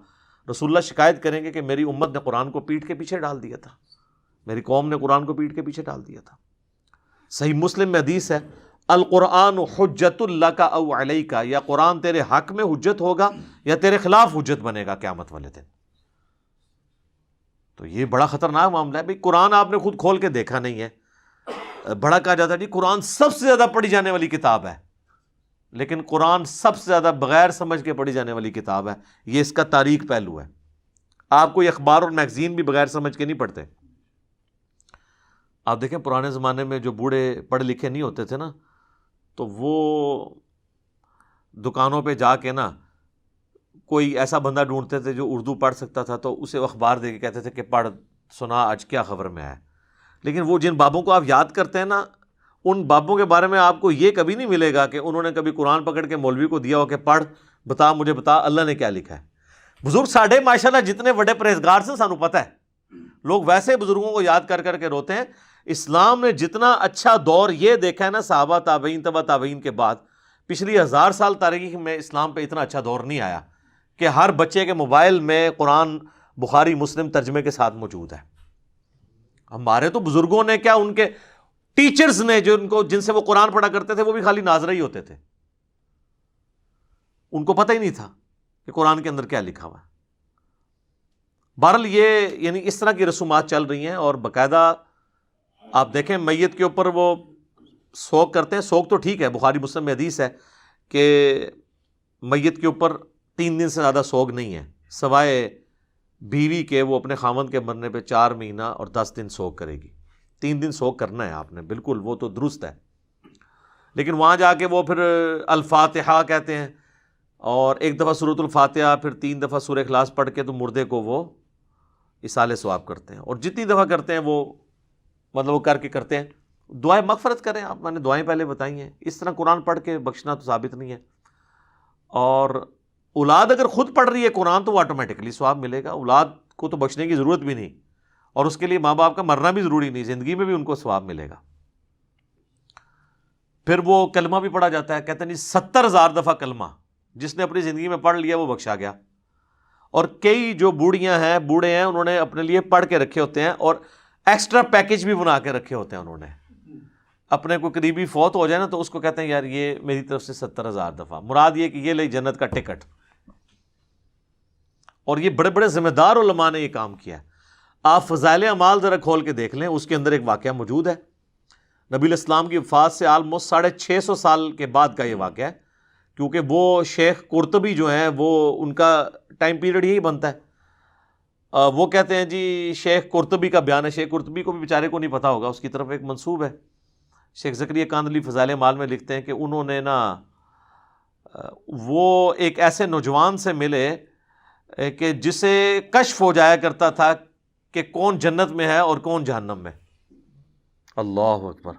رسول اللہ شکایت کریں گے کہ میری امت نے قرآن کو پیٹھ کے پیچھے ڈال دیا تھا، میری قوم نے قرآن کو پیٹھ کے پیچھے ڈال دیا تھا۔ صحیح مسلم میں حدیث ہے، القرآن حجت لک او علیک، یا قرآن تیرے حق میں حجت ہوگا یا تیرے خلاف حجت بنے گا قیامت والے دن۔ تو یہ بڑا خطرناک معاملہ ہے۔ بھئی قرآن آپ نے خود کھول کے دیکھا نہیں ہے، بڑا کہا جاتا ہے جی قرآن سب سے زیادہ پڑھی جانے والی کتاب ہے، لیکن قرآن سب سے زیادہ بغیر سمجھ کے پڑھی جانے والی کتاب ہے، یہ اس کا تاریک پہلو ہے۔ آپ کوئی اخبار اور میگزین بھی بغیر سمجھ کے نہیں پڑھتے۔ آپ دیکھیں پرانے زمانے میں جو بوڑھے پڑھ لکھے نہیں ہوتے تھے نا، تو وہ دکانوں پہ جا کے نا کوئی ایسا بندہ ڈھونڈتے تھے جو اردو پڑھ سکتا تھا، تو اسے اخبار دے کے کہتے تھے کہ پڑھ سنا آج کیا خبر میں آیا۔ لیکن وہ جن بابوں کو آپ یاد کرتے ہیں نا، ان بابوں کے بارے میں آپ کو یہ کبھی نہیں ملے گا کہ انہوں نے کبھی قرآن پکڑ کے مولوی کو دیا ہو کہ پڑھ بتا مجھے بتا اللہ نے کیا لکھا ہے۔ بزرگ ساڈے ماشاءاللہ جتنے بڑے پرہیزگار سے سانو پتہ ہے، لوگ ویسے بزرگوں کو یاد کر کر کے روتے ہیں۔ اسلام نے جتنا اچھا دور یہ دیکھا ہے نا صحابہ تابعین تبع تابعین کے بعد، پچھلی 1000 سال تاریخ میں اسلام پہ اتنا اچھا دور نہیں آیا کہ ہر بچے کے موبائل میں قرآن بخاری مسلم ترجمے کے ساتھ موجود ہے۔ ہمارے تو بزرگوں نے کیا، ان کے ٹیچرز نے جن سے وہ قرآن پڑھا کرتے تھے وہ بھی خالی ناظرہ ہی ہوتے تھے، ان کو پتہ ہی نہیں تھا کہ قرآن کے اندر کیا لکھا ہوا ہے۔ بہرحال یہ یعنی اس طرح کی رسومات چل رہی ہیں، اور باقاعدہ آپ دیکھیں میت کے اوپر وہ سوگ کرتے ہیں۔ سوگ تو ٹھیک ہے، بخاری مسلم میں حدیث ہے کہ میت کے اوپر 3 دن سے زیادہ سوگ نہیں ہے، سوائے بیوی کے وہ اپنے خاوند کے مرنے پہ 4 مہینہ اور 10 دن سوگ کرے گی۔ 3 دن سوگ کرنا ہے آپ نے، بالکل وہ تو درست ہے، لیکن وہاں جا کے وہ پھر الفاتحہ کہتے ہیں، اور ایک دفعہ سورۃ الفاتحہ، پھر 3 دفعہ سورہ اخلاص پڑھ کے تو مردے کو وہ اصالہ ثواب کرتے ہیں، اور جتنی دفعہ کرتے ہیں وہ مطلب وہ کر کے کرتے ہیں دعائیں مغفرت کریں۔ آپ میں نے دعائیں پہلے بتائی ہیں، اس طرح قرآن پڑھ کے بخشنا تو ثابت نہیں ہے۔ اور اولاد اگر خود پڑھ رہی ہے قرآن تو وہ آٹومیٹکلی ثواب ملے گا، اولاد کو تو بخشنے کی ضرورت بھی نہیں، اور اس کے لیے ماں باپ کا مرنا بھی ضروری نہیں، زندگی میں بھی ان کو ثواب ملے گا۔ پھر وہ کلمہ بھی پڑھا جاتا ہے، کہتے ہیں 70,000 دفعہ کلمہ جس نے اپنی زندگی میں پڑھ لیا وہ بخشا گیا۔ اور کئی جو بوڑھیاں ہیں بوڑھے ہیں انہوں نے اپنے لیے پڑھ کے رکھے ہوتے ہیں، اور ایکسٹرا پیکج بھی بنا کے رکھے ہوتے ہیں انہوں نے۔ اپنے کوئی قریبی فوت ہو جائے نا تو اس کو کہتے ہیں یار یہ میری طرف سے 70,000 دفعہ، مراد یہ کہ یہ لے جنت کا ٹکٹ۔ اور یہ بڑے بڑے ذمہ دار علماء نے یہ کام کیا ہے۔ آپ فضائل اعمال ذرا کھول کے دیکھ لیں، اس کے اندر ایک واقعہ موجود ہے، نبی علیہ السلام کی وفات سے آلموسٹ 650 سال کے بعد کا یہ واقعہ ہے، کیونکہ وہ شیخ قرطبی جو ہیں وہ ان کا ٹائم پیریڈ یہی بنتا ہے. وہ کہتے ہیں جی شیخ قرطبی کا بیان ہے. شیخ قرطبی کو بھی بیچارے کو نہیں پتا ہوگا, اس کی طرف ایک منسوب ہے. شیخ زکریا کاندھلی فضائل اعمال میں لکھتے ہیں کہ انہوں نے نا وہ ایک ایسے نوجوان سے ملے کہ جسے کشف ہو جایا کرتا تھا کہ کون جنت میں ہے اور کون جہنم میں. اللہ اکبر.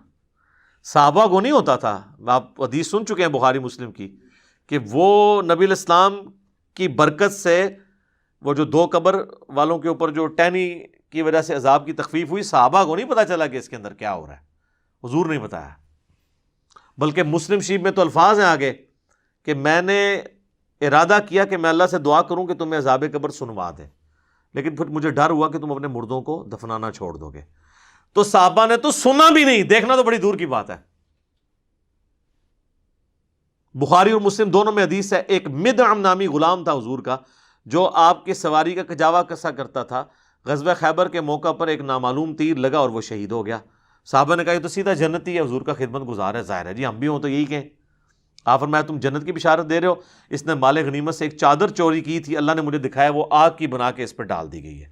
صحابہ کو نہیں ہوتا تھا. آپ حدیث سن چکے ہیں بخاری مسلم کی کہ وہ نبی الاسلام کی برکت سے وہ جو 2 قبر والوں کے اوپر جو ٹہنی کی وجہ سے عذاب کی تخفیف ہوئی, صحابہ کو نہیں پتا چلا کہ اس کے اندر کیا ہو رہا ہے. حضور نہیں بتایا. بلکہ مسلم شریف میں تو الفاظ ہیں آگے کہ میں نے ارادہ کیا کہ میں اللہ سے دعا کروں کہ تمہیں عذاب قبر سنوا دے, لیکن پھر مجھے ڈر ہوا کہ تم اپنے مردوں کو دفنانا چھوڑ دو گے. تو صحابہ نے تو سنا بھی نہیں, دیکھنا تو بڑی دور کی بات ہے. بخاری اور مسلم دونوں میں حدیث ہے, ایک مدعم نامی غلام تھا حضور کا جو آپ کی سواری کا کجاوا کسا کرتا تھا. غزوہ خیبر کے موقع پر ایک نامعلوم تیر لگا اور وہ شہید ہو گیا. صحابہ نے کہا یہ تو سیدھا جنتی ہے, حضور کا خدمت گزار ہے, ظاہر ہے جی ہم بھی ہوں تو یہی کہیں. آپ فرمایا تم جنت کی بشارت دے رہے ہو. اس نے مال غنیمت سے ایک چادر چوری کی تھی, اللہ نے مجھے دکھایا وہ آگ کی بنا کے اس پہ ڈال دی گئی ہے.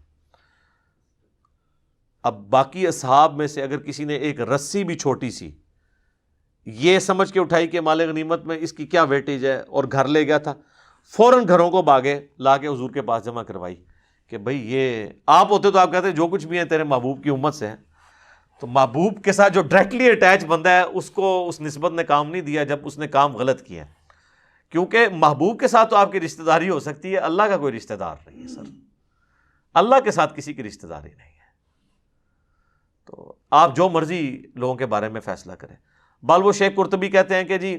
اب باقی اصحاب میں سے اگر کسی نے ایک رسی بھی چھوٹی سی یہ سمجھ کے اٹھائی کہ مال غنیمت میں اس کی کیا ویٹیج ہے اور گھر لے گیا تھا, فوراً گھروں کو باغے لا کے حضور کے پاس جمع کروائی کہ بھئی یہ آپ ہوتے تو آپ کہتے جو کچھ بھی ہیں تیرے محبوب کی امت سے ہیں. تو محبوب کے ساتھ جو ڈائریکٹلی اٹیچ بندہ ہے اس کو اس نسبت نے کام نہیں دیا جب اس نے کام غلط کیا, کیونکہ محبوب کے ساتھ تو آپ کی رشتہ داری ہو سکتی ہے, اللہ کا کوئی رشتہ دار نہیں ہے سر. اللہ کے ساتھ کسی کی رشتہ داری نہیں ہے. تو آپ جو مرضی لوگوں کے بارے میں فیصلہ کریں. بال وہ شیخ قرطبی کہتے ہیں کہ جی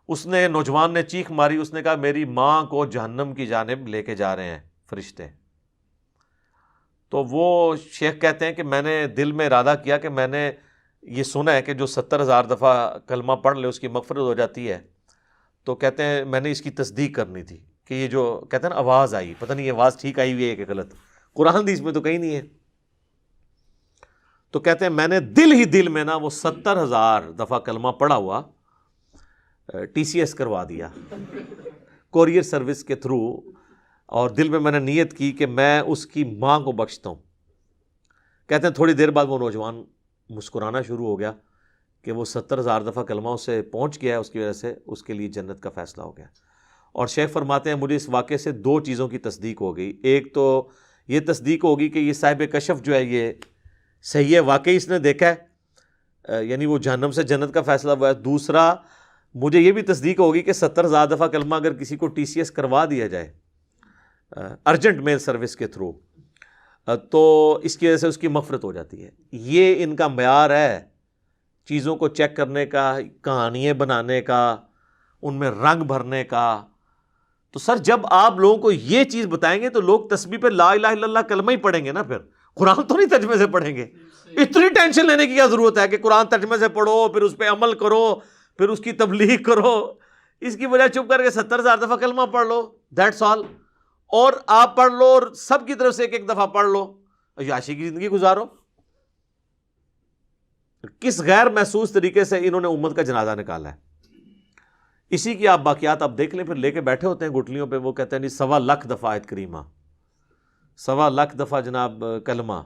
اس نے نوجوان نے چیخ ماری, اس نے کہا میری ماں کو جہنم کی جانب لے کے جا رہے ہیں فرشتے. تو وہ شیخ کہتے ہیں کہ میں نے دل میں ارادہ کیا کہ میں نے یہ سنا ہے کہ جو 70,000 دفعہ کلمہ پڑھ لے اس کی مغفرت ہو جاتی ہے. تو کہتے ہیں میں نے اس کی تصدیق کرنی تھی کہ یہ جو کہتے ہیں نا آواز آئی, پتہ نہیں یہ آواز ٹھیک آئی ہوئی ہے کہ غلط, قرآن حدیث میں تو کہیں نہیں ہے. تو کہتے ہیں میں نے دل میں نا وہ 70,000 دفعہ کلمہ پڑھا ہوا TCS کروا دیا کوریئر سروس کے تھرو, اور دل میں نے نیت کی کہ میں اس کی ماں کو بخشتا ہوں. کہتے ہیں تھوڑی دیر بعد وہ نوجوان مسکرانا شروع ہو گیا کہ وہ 70,000 دفعہ کلمہ اسے پہنچ گیا ہے, اس کی وجہ سے اس کے لیے جنت کا فیصلہ ہو گیا. اور شیخ فرماتے ہیں مجھے اس واقعے سے 2 چیزوں کی تصدیق ہو گئی. ایک تو یہ تصدیق ہوگی کہ یہ صاحب کشف جو ہے یہ صحیح ہے, واقعی اس نے دیکھا ہے, یعنی وہ جہنم سے جنت کا فیصلہ ہوا ہے. دوسرا مجھے یہ بھی تصدیق ہوگی کہ 70,000 دفعہ کلمہ اگر کسی کو TCS کروا دیا جائے ارجنٹ میل سروس کے تھرو تو اس کی وجہ سے اس کی مغفرت ہو جاتی ہے. یہ ان کا معیار ہے چیزوں کو چیک کرنے کا, کہانیاں بنانے کا, ان میں رنگ بھرنے کا. تو سر جب آپ لوگوں کو یہ چیز بتائیں گے تو لوگ تسبیح پہ لا الہ الا اللہ کلمہ ہی پڑھیں گے نا, پھر قرآن تو نہیں ترجمے سے پڑھیں گے. اتنی ٹینشن لینے کی کیا ضرورت ہے کہ قرآن ترجمے سے پڑھو پھر اس پہ عمل کرو پھر اس کی تبلیغ کرو. اس کی بجائے چپ کر کے 70,000 دفعہ کلمہ پڑھ لو, دیٹس آل. اور آپ پڑھ لو اور سب کی طرف سے ایک دفعہ پڑھ لو, عیاشی کی زندگی گزارو. کس غیر محسوس طریقے سے انہوں نے امت کا جنازہ نکالا ہے. اسی کی آپ باقیات آپ دیکھ لیں, پھر لے کے بیٹھے ہوتے ہیں گٹلیوں پہ, وہ کہتے ہیں جی 1.25 لاکھ دفعہ آیت کریمہ, 1.25 لاکھ دفعہ جناب کلمہ,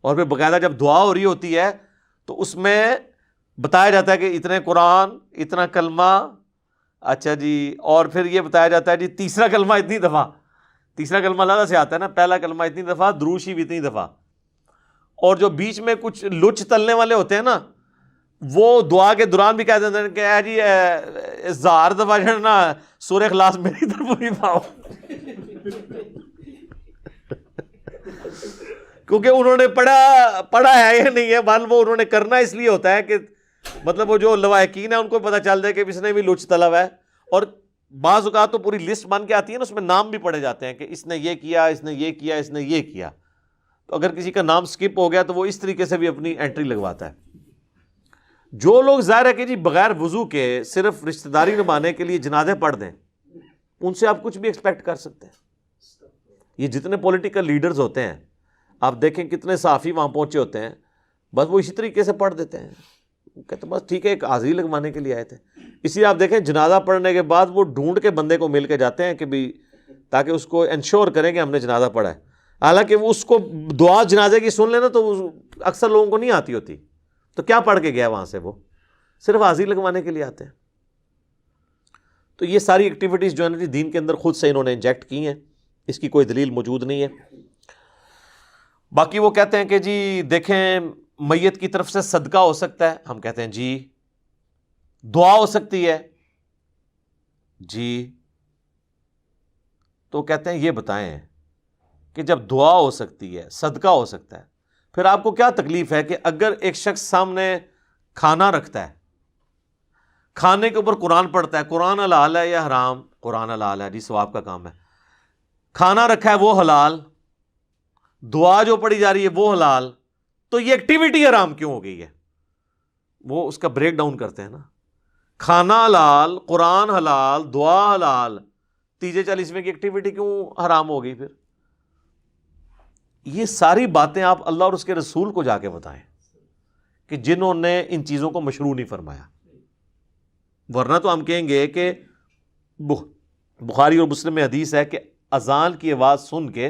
اور پھر باقاعدہ جب دعا ہو رہی ہوتی ہے تو اس میں بتایا جاتا ہے کہ اتنے قرآن اتنا کلمہ, اچھا جی, اور پھر یہ بتایا جاتا ہے جی تیسرا کلمہ اتنی دفعہ. تیسرا کلمہ علیحدہ سے آتا ہے نا, پہلا کلمہ اتنی دفعہ, دروش بھی اتنی دفعہ. اور جو بیچ میں کچھ لچ تلنے والے ہوتے ہیں نا وہ دعا کے دوران بھی کہہ دیتے ہیں کہ اے جی 1000 دفعہ جو ہے نا سورہ اخلاص میری طرف بھی پاؤ, کیونکہ انہوں نے پڑھا ہے یا نہیں ہے, بال وہ انہوں نے کرنا اس لیے ہوتا ہے کہ مطلب وہ جو لواحقین ہیں ان کو پتہ چل جائے کہ اس نے بھی لچ طلب ہے. اور بعض اوقات تو پوری لسٹ بن کے آتی ہے نا, اس میں نام بھی پڑھے جاتے ہیں کہ اس نے یہ کیا, اس نے یہ کیا, اس نے یہ کیا. تو اگر کسی کا نام سکپ ہو گیا تو وہ اس طریقے سے بھی اپنی انٹری لگواتا ہے. جو لوگ ظاہر ہے کہ جی بغیر وضو کے صرف رشتہ داری نبھانے کے لیے جنازے پڑھ دیں, ان سے آپ کچھ بھی ایکسپیکٹ کر سکتے ہیں. یہ جتنے پولیٹیکل لیڈرز ہوتے ہیں آپ دیکھیں کتنے صحافی وہاں پہنچے ہوتے ہیں, بس وہ اسی طریقے سے پڑھ دیتے ہیں, کہتے بس ٹھیک ہے ایک حاضری لگوانے کے لیے آئے تھے. اس لیے آپ دیکھیں جنازہ پڑھنے کے بعد وہ ڈھونڈ کے بندے کو مل کے جاتے ہیں کہ بھی تاکہ اس کو انشور کریں کہ ہم نے جنازہ پڑھا ہے. حالانکہ وہ اس کو دعا جنازے کی سن لینا تو اکثر لوگوں کو نہیں آتی ہوتی, تو کیا پڑھ کے گیا وہاں سے, وہ صرف حاضری لگوانے کے لیے آتے ہیں. تو یہ ساری ایکٹیویٹیز جو ہے نا جی دین کے اندر خود سے انہوں نے انجیکٹ کی ہیں, اس کی کوئی دلیل موجود نہیں ہے. باقی وہ کہتے ہیں کہ جی دیکھیں میت کی طرف سے صدقہ ہو سکتا ہے, ہم کہتے ہیں جی. دعا ہو سکتی ہے جی. تو کہتے ہیں یہ بتائیں کہ جب دعا ہو سکتی ہے, صدقہ ہو سکتا ہے, پھر آپ کو کیا تکلیف ہے کہ اگر ایک شخص سامنے کھانا رکھتا ہے, کھانے کے اوپر قرآن پڑھتا ہے, قرآن حلال ہے یا حرام, قرآن حلال ہے جی, ثواب کا کام ہے. کھانا رکھا ہے وہ حلال, دعا جو پڑھی جا رہی ہے وہ حلال, تو یہ ایکٹیویٹی حرام کیوں ہو گئی ہے؟ وہ اس کا بریک ڈاؤن کرتے ہیں نا. کھانا حلال, قرآن حلال, دعا حلال, تیجے چالیسویں کی ایکٹیویٹی کیوں حرام ہو گئی پھر؟ یہ ساری باتیں آپ اللہ اور اس کے رسول کو جا کے بتائیں کہ جنہوں نے ان چیزوں کو مشروع نہیں فرمایا. ورنہ تو ہم کہیں گے کہ بخاری اور مسلم میں حدیث ہے کہ اذان کی آواز سن کے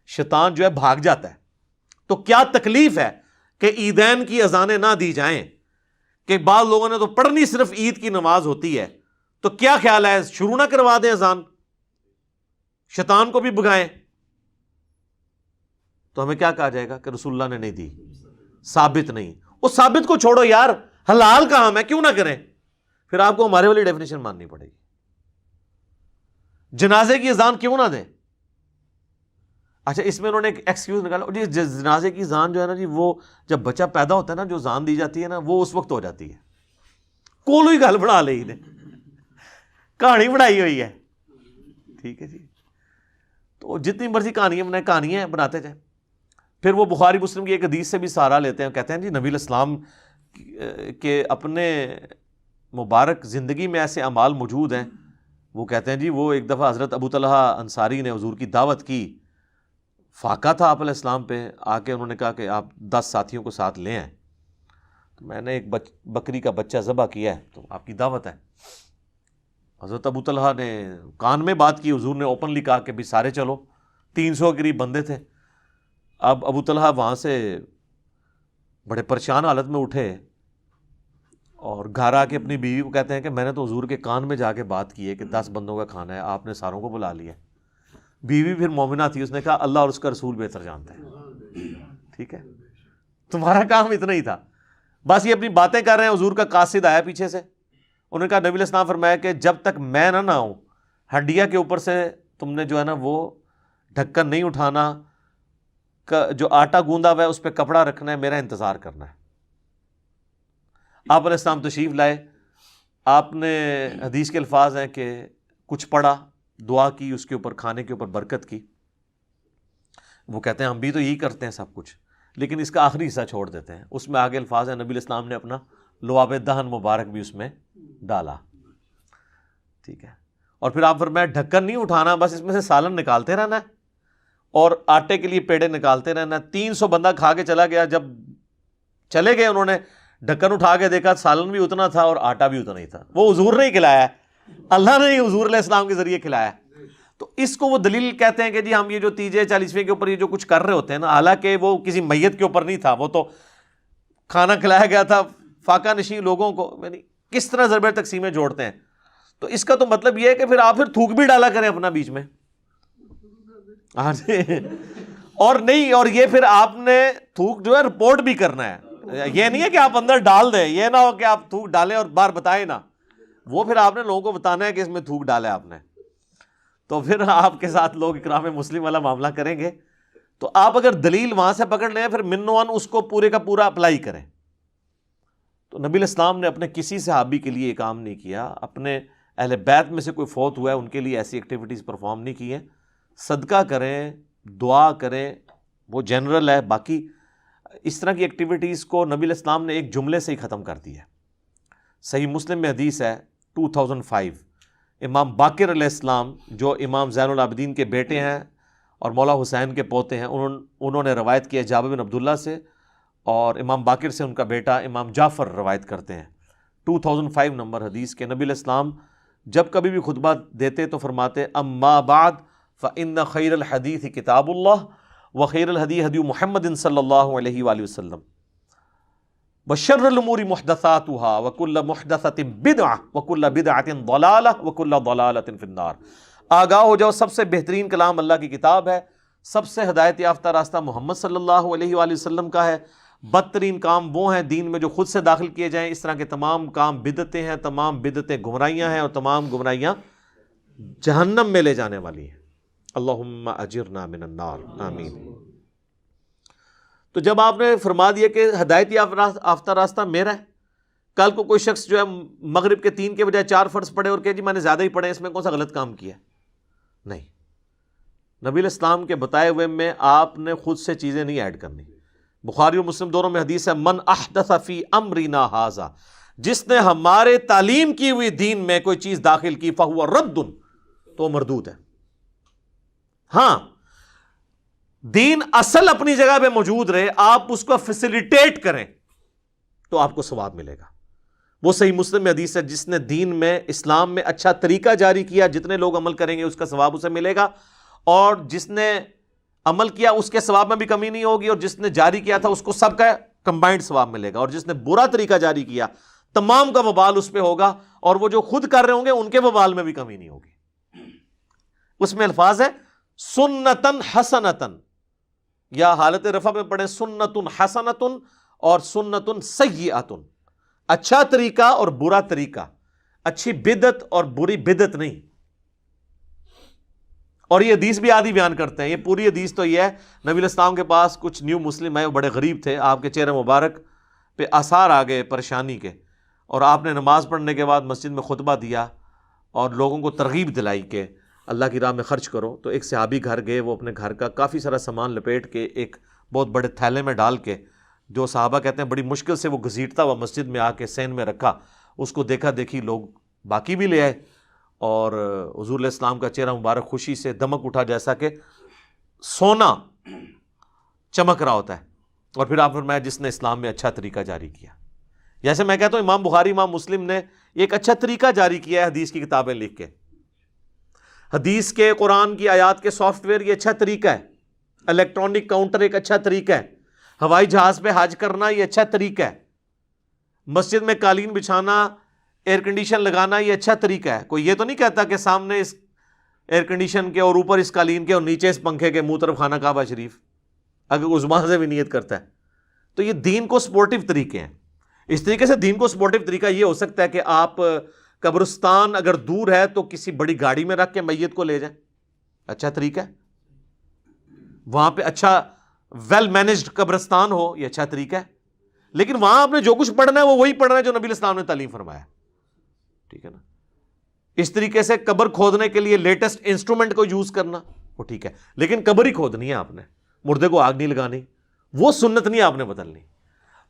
شیطان جو ہے بھاگ جاتا ہے. تو کیا تکلیف ہے کہ عیدین کی اذانیں نہ دی جائیں؟ کہ بعض لوگوں نے تو پڑھنی صرف عید کی نماز ہوتی ہے, تو کیا خیال ہے شروع نہ کروا دیں اذان, شیطان کو بھی بھگائیں؟ تو ہمیں کیا کہا جائے گا کہ رسول اللہ نے نہیں دی, ثابت نہیں. اس ثابت کو چھوڑو یار, حلال کام ہے کیوں نہ کریں؟ پھر آپ کو ہمارے والی ڈیفینیشن ماننی پڑے گی. جنازے کی اذان کیوں نہ دیں؟ اچھا اس میں انہوں نے ایک ایکسکیوز نکالا جی, جنازے کی اذان جو ہے نا جی, وہ جب بچہ پیدا ہوتا ہے نا, جو اذان دی جاتی ہے نا وہ اس وقت ہو جاتی ہے. کولو ہی گل بنا لی نے, کہانی بنائی ہوئی ہے. ٹھیک ہے جی, تو جتنی مرضی کہانیاں بنائیں, کہانیاں بناتے جائیں. پھر وہ بخاری مسلم کی ایک حدیث سے بھی سہارا لیتے ہیں, کہتے ہیں جی نبی علیہ السلام کے اپنے مبارک زندگی میں ایسے اعمال موجود ہیں. وہ کہتے ہیں جی وہ ایک دفعہ حضرت ابو طلحہ انصاری نے حضور کی دعوت کی, فاقہ تھا آپ علیہ السلام پہ, آ کے انہوں نے کہا کہ آپ 10 ساتھیوں کو ساتھ لے آئیں. تو میں نے ایک بکری کا بچہ ذبح کیا ہے, تو آپ کی دعوت ہے. حضرت ابو طلحہ نے کان میں بات کی, حضور نے اوپنلی کہا کہ بھی سارے چلو. 300 قریب بندے تھے. اب ابو طلحہ وہاں سے بڑے پریشان حالت میں اٹھے اور گھر آ کے اپنی بیوی کو کہتے ہیں کہ میں نے تو حضور کے کان میں جا کے بات کی ہے کہ 10 بندوں کا کھانا ہے, آپ نے ساروں کو بلا لیا. بیوی پھر مومنہ تھی, اس نے کہا اللہ اور اس کا رسول بہتر جانتے ہیں. ٹھیک ہے, تمہارا کام اتنا ہی تھا, بس یہ اپنی باتیں کر رہے ہیں. حضور کا قاصد آیا پیچھے سے, انہوں نے کہا نبی علیہ السلام فرمایا کہ جب تک میں نہ آؤں, ہڈیا کے اوپر سے تم نے جو ہے نا وہ ڈھکن نہیں اٹھانا, جو آٹا گوندا ہوا ہے اس پہ کپڑا رکھنا ہے, میرا انتظار کرنا ہے. آپ علیہ السلام تشریف لائے. آپ نے حدیث کے الفاظ ہیں کہ کچھ پڑھا, دعا کی, اس کے اوپر کھانے کے اوپر برکت کی. وہ کہتے ہیں ہم بھی تو یہی کرتے ہیں سب کچھ, لیکن اس کا آخری حصہ چھوڑ دیتے ہیں. اس میں آگے الفاظ ہیں نبی علیہ السلام نے اپنا لعاب دہن مبارک بھی اس میں ڈالا. ٹھیک ہے, اور پھر آپ فرمایا ڈھکن نہیں اٹھانا, بس اس میں سے سالن نکالتے رہنا ہے اور آٹے کے لیے پیڑے نکالتے رہنا. 300 بندہ کھا کے چلا گیا. جب چلے گئے انہوں نے ڈھکن اٹھا کے دیکھا, سالن بھی اتنا تھا اور آٹا بھی اتنا ہی تھا. وہ حضور نے ہی کھلایا ہے, اللہ نے ہی حضور علیہ السلام کے ذریعے کھلایا. تو اس کو وہ دلیل کہتے ہیں کہ جی ہم یہ جو تیجے 40ویں کے اوپر یہ جو کچھ کر رہے ہوتے ہیں نا, حالانکہ وہ کسی میت کے اوپر نہیں تھا, وہ تو کھانا کھلایا گیا تھا فاقہ نشین لوگوں کو. یعنی کس طرح ضرب تقسیمیں جوڑتے ہیں. تو اس کا تو مطلب یہ ہے کہ پھر آپ پھر تھوک بھی ڈالا کریں اپنا بیچ میں. ہاں جی, اور نہیں, اور یہ پھر آپ نے تھوک جو ہے رپورٹ بھی کرنا ہے. یہ نہیں ہے کہ آپ اندر ڈال دیں, یہ نہ ہو کہ آپ تھوک ڈالیں اور باہر بتائیں نا. وہ پھر آپ نے لوگوں کو بتانا ہے کہ اس میں تھوک ڈالا آپ نے, تو پھر آپ کے ساتھ لوگ اکرام مسلم والا معاملہ کریں گے. تو آپ اگر دلیل وہاں سے پکڑ لیں پھر منوان اس کو پورے کا پورا اپلائی کریں. تو نبی علیہ السلام نے اپنے کسی صحابی کے لیے یہ کام نہیں کیا. اپنے اہل بیت میں سے کوئی فوت ہوا ہے ان کے لیے ایسی ایکٹیویٹیز پرفارم نہیں کی ہیں. صدقہ کریں, دعا کریں, وہ جنرل ہے. باقی اس طرح کی ایکٹیویٹیز کو نبی علیہ السلام نے ایک جملے سے ہی ختم کر دیا ہے. صحیح مسلم میں حدیث ہے 2005, امام باقر علیہ السلام جو امام زین العابدین کے بیٹے ہیں اور مولا حسین کے پوتے ہیں, انہوں نے روایت کی ہے جابر بن عبداللہ سے, اور امام باقر سے ان کا بیٹا امام جعفر روایت کرتے ہیں 2005 نمبر حدیث کے نبی علیہ السلام جب کبھی بھی خطبہ دیتے تو فرماتے اما بعد فإن خیر الحدیث کتاب اللہ وخیر الہدی ہدی محمد صلی اللہ علیہ وآلہ وسلم وشر الامور محدثاتها وکل محدثۃ بدعہ وکل بدعۃ ضلالہ وکل ضلالۃ فی النار. آگاہ ہو جاؤ سب سے بہترین کلام اللہ کی کتاب ہے، سب سے ہدایت یافتہ راستہ محمد صلی اللہ علیہ وآلہ وسلم کا ہے، بدترین کام وہ ہیں دین میں جو خود سے داخل کیے جائیں، اس طرح کے تمام کام بدعتیں ہیں، تمام بدعتیں گمراہیاں ہیں اور تمام گمراہیاں جہنم میں لے جانے والی ہیں. اللہم اجرنا من النار آمین. تو جب آپ نے فرما دیا کہ ہدایت یافتہ راستہ میرا ہے، کل کو کوئی شخص جو ہے مغرب کے 3 کے بجائے 4 فرض پڑھے اور کہ جی میں نے زیادہ ہی پڑھے، اس میں کون سا غلط کام کیا؟ نہیں، نبی علیہ السلام کے بتائے ہوئے میں آپ نے خود سے چیزیں نہیں ایڈ کرنی. بخاری اور مسلم دونوں میں حدیث ہے من احدث فی امرنا ھذا، جس نے ہمارے تعلیم کی ہوئی دین میں کوئی چیز داخل کی فہو رد، تو مردود ہے. ہاں دین اصل اپنی جگہ پہ موجود رہے، آپ اس کو فیسیلیٹیٹ کریں تو آپ کو ثواب ملے گا. وہ صحیح مسلم میں حدیث ہے جس نے دین میں اسلام میں اچھا طریقہ جاری کیا، جتنے لوگ عمل کریں گے اس کا ثواب اسے ملے گا، اور جس نے عمل کیا اس کے ثواب میں بھی کمی نہیں ہوگی، اور جس نے جاری کیا تھا اس کو سب کا کمبائنڈ ثواب ملے گا، اور جس نے برا طریقہ جاری کیا تمام کا وبال اس پہ ہوگا، اور وہ جو خود کر رہے ہوں گے ان کے وبال میں بھی کمی نہیں ہوگی. اس میں الفاظ ہے سنتن حسنتن، یا حالت رفع میں پڑھیں سنتن حسنتن اور سنتن سیئتن، اچھا طریقہ اور برا طریقہ، اچھی بدعت اور بری بدعت نہیں. اور یہ حدیث بھی آدھی بیان کرتے ہیں. یہ پوری حدیث تو یہ ہے، نبی علیہ السلام کے پاس کچھ نیو مسلم آئے، وہ بڑے غریب تھے، آپ کے چہرے مبارک پہ آثار آ گئے پریشانی کے، اور آپ نے نماز پڑھنے کے بعد مسجد میں خطبہ دیا اور لوگوں کو ترغیب دلائی کہ اللہ کی راہ میں خرچ کرو. تو ایک صحابی گھر گئے، وہ اپنے گھر کا کافی سارا سامان لپیٹ کے ایک بہت بڑے تھیلے میں ڈال کے، جو صحابہ کہتے ہیں بڑی مشکل سے وہ گھسیٹتا ہوا مسجد میں آ کے سین میں رکھا. اس کو دیکھا دیکھی لوگ باقی بھی لے آئے، اور حضور علیہ السلام کا چہرہ مبارک خوشی سے دمک اٹھا جیسا کہ سونا چمک رہا ہوتا ہے. اور پھر آپ فرمایا جس نے اسلام میں اچھا طریقہ جاری کیا. جیسے میں کہتا ہوں امام بخاری امام مسلم نے ایک اچھا طریقہ جاری کیا ہے حدیث کی کتابیں لکھ کے. حدیث کے قرآن کی آیات کے سافٹ ویئر یہ اچھا طریقہ ہے، الیکٹرانک کاؤنٹر ایک اچھا طریقہ ہے، ہوائی جہاز پہ حج کرنا یہ اچھا طریقہ ہے، مسجد میں قالین بچھانا، ایئر کنڈیشن لگانا یہ اچھا طریقہ ہے. کوئی یہ تو نہیں کہتا کہ سامنے اس ایئر کنڈیشن کے اور اوپر اس قالین کے اور نیچے اس پنکھے کے منہ طرف خانہ کعبہ شریف، اگر اس زبان سے بھی نیت کرتا ہے تو یہ دین کو سپورٹیو طریقے ہیں. اس طریقے سے دین کو سپورٹیو طریقہ یہ ہو سکتا ہے کہ آپ قبرستان اگر دور ہے تو کسی بڑی گاڑی میں رکھ کے میت کو لے جائیں، اچھا طریقہ ہے. وہاں پہ اچھا ویل مینجڈ قبرستان ہو، یہ اچھا طریقہ ہے. لیکن وہاں آپ نے جو کچھ پڑھنا ہے وہ وہی پڑھنا ہے جو نبی علیہ السلام نے تعلیم فرمایا، ٹھیک ہے نا. اس طریقے سے قبر کھودنے کے لیے لیٹسٹ انسٹرومنٹ کو یوز کرنا وہ ٹھیک ہے، لیکن قبر ہی کھودنی ہے آپ نے، مردے کو آگ نہیں لگانی، وہ سنت نہیں آپ نے بدلنی.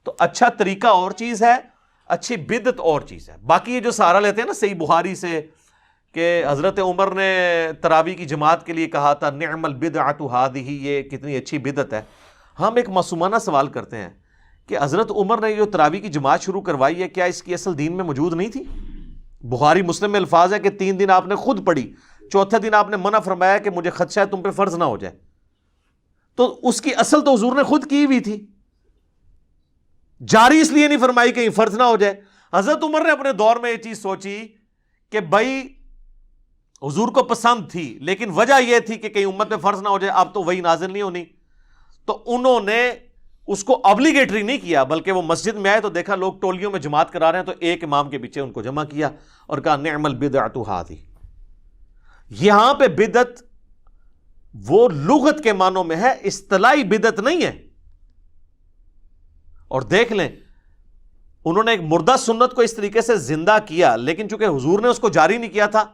تو اچھا طریقہ اور چیز ہے، اچھی بدعت اور چیز ہے. باقی یہ جو سہارا لیتے ہیں نا صحیح بخاری سے کہ حضرت عمر نے تراویح کی جماعت کے لیے کہا تھا نعم البدعۃ ھذہ، یہ کتنی اچھی بدعت ہے. ہم ایک معصومانہ سوال کرتے ہیں کہ حضرت عمر نے جو تراویح کی جماعت شروع کروائی ہے کیا اس کی اصل دین میں موجود نہیں تھی؟ بخاری مسلم میں الفاظ ہے کہ 3 دن آپ نے خود پڑھی، چوتھے دن آپ نے منع فرمایا کہ مجھے خدشہ ہے تم پہ فرض نہ ہو جائے. تو اس کی اصل تو حضور نے خود کی ہوئی تھی، جاری اس لیے نہیں فرمائی کہ فرض نہ ہو جائے. حضرت عمر نے اپنے دور میں یہ چیز سوچی کہ بھائی حضور کو پسند تھی لیکن وجہ یہ تھی کہ کہیں امت میں فرض نہ ہو جائے، اب تو وہی نازل نہیں ہونی. تو انہوں نے اس کو ابلیگیٹری نہیں کیا، بلکہ وہ مسجد میں آئے تو دیکھا لوگ ٹولیوں میں جماعت کرا رہے ہیں تو ایک امام کے پیچھے ان کو جمع کیا اور کہا نعم البدعۃ ھذہ. یہاں پہ بدعت وہ لغت کے معنوں میں ہے، اصطلاحی بدعت نہیں ہے. اور دیکھ لیں انہوں نے ایک مردہ سنت کو اس طریقے سے زندہ کیا، لیکن چونکہ حضور نے اس کو جاری نہیں کیا تھا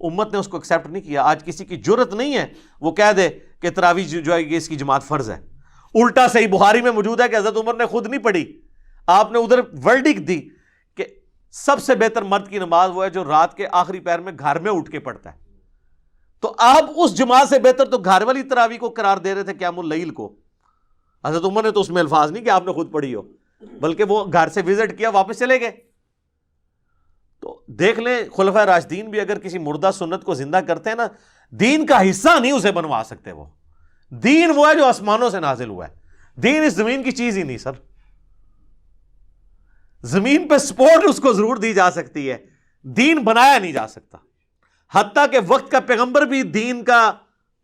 امت نے اس کو ایکسیپٹ نہیں کیا. آج کسی کی جرت نہیں ہے وہ کہہ دے کہ تراویح جو ہے اس کی جماعت فرض ہے. الٹا صحیح بخاری میں موجود ہے کہ حضرت عمر نے خود نہیں پڑھی، آپ نے ادھر ورڈکٹ دی کہ سب سے بہتر مرد کی نماز وہ ہے جو رات کے آخری پہر میں گھر میں اٹھ کے پڑھتا ہے. تو آپ اس جماعت سے بہتر تو گھر والی تراویح کو قرار دے رہے تھے قیام اللیل کو. حضرت عمر نے تو اس میں الفاظ نہیں کہ آپ نے خود پڑھی ہو، بلکہ وہ گھر سے وزٹ کیا واپس چلے گئے. دیکھ لیں خلفائے راشدین بھی اگر کسی مردہ سنت کو زندہ کرتے ہیں نا، دین کا حصہ نہیں اسے بنوا سکتے. وہ دین وہ ہے جو آسمانوں سے نازل ہوا ہے، دین اس زمین کی چیز ہی نہیں سر. زمین پہ سپورٹ اس کو ضرور دی جا سکتی ہے، دین بنایا نہیں جا سکتا. حتیٰ کہ وقت کا پیغمبر بھی دین کا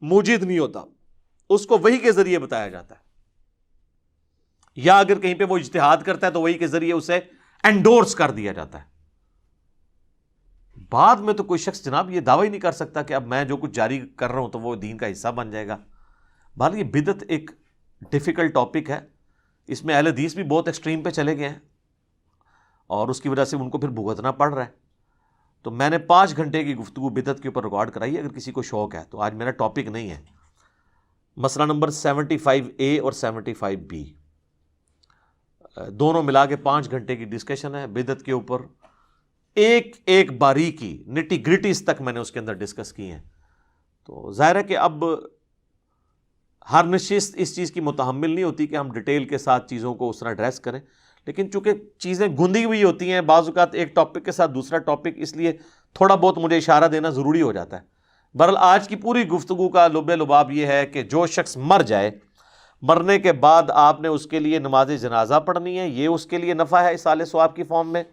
موجد نہیں ہوتا، اس کو وحی کے ذریعے بتایا جاتا ہے، یا اگر کہیں پہ وہ اجتہاد کرتا ہے تو وحی کے ذریعے اسے انڈورس کر دیا جاتا ہے. بعد میں تو کوئی شخص جناب یہ دعویٰ ہی نہیں کر سکتا کہ اب میں جو کچھ جاری کر رہا ہوں تو وہ دین کا حصہ بن جائے گا. بہرحال یہ بدعت ایک ڈیفیکلٹ ٹاپک ہے، اس میں اہل حدیث بھی بہت ایکسٹریم پہ چلے گئے ہیں اور اس کی وجہ سے ان کو پھر بھگتنا پڑ رہا ہے. تو میں نے 5 گھنٹے کی گفتگو بدعت کے اوپر ریکارڈ کرائی ہے، اگر کسی کو شوق ہے تو. آج میرا ٹاپک نہیں ہے. مسئلہ نمبر 75A اور 75B دونوں ملا کے 5 گھنٹے کی ڈسکشن ہے بدعت کے اوپر. ایک ایک باریکی نٹی گریٹیز تک میں نے اس کے اندر ڈسکس کی ہیں. تو ظاہر ہے کہ اب ہر نشست اس چیز کی متحمل نہیں ہوتی کہ ہم ڈیٹیل کے ساتھ چیزوں کو اس طرح ایڈریس کریں، لیکن چونکہ چیزیں گندی ہوئی ہوتی ہیں بعض اوقات ایک ٹاپک کے ساتھ دوسرا ٹاپک، اس لیے تھوڑا بہت مجھے اشارہ دینا ضروری ہو جاتا ہے. بہرحال آج کی پوری گفتگو کا لب لباب یہ ہے کہ جو شخص مر جائے، مرنے کے بعد آپ نے اس کے لیے نماز جنازہ پڑھنی ہے، یہ اس کے لیے نفع ہے اصالہ ثواب کی فارم میں.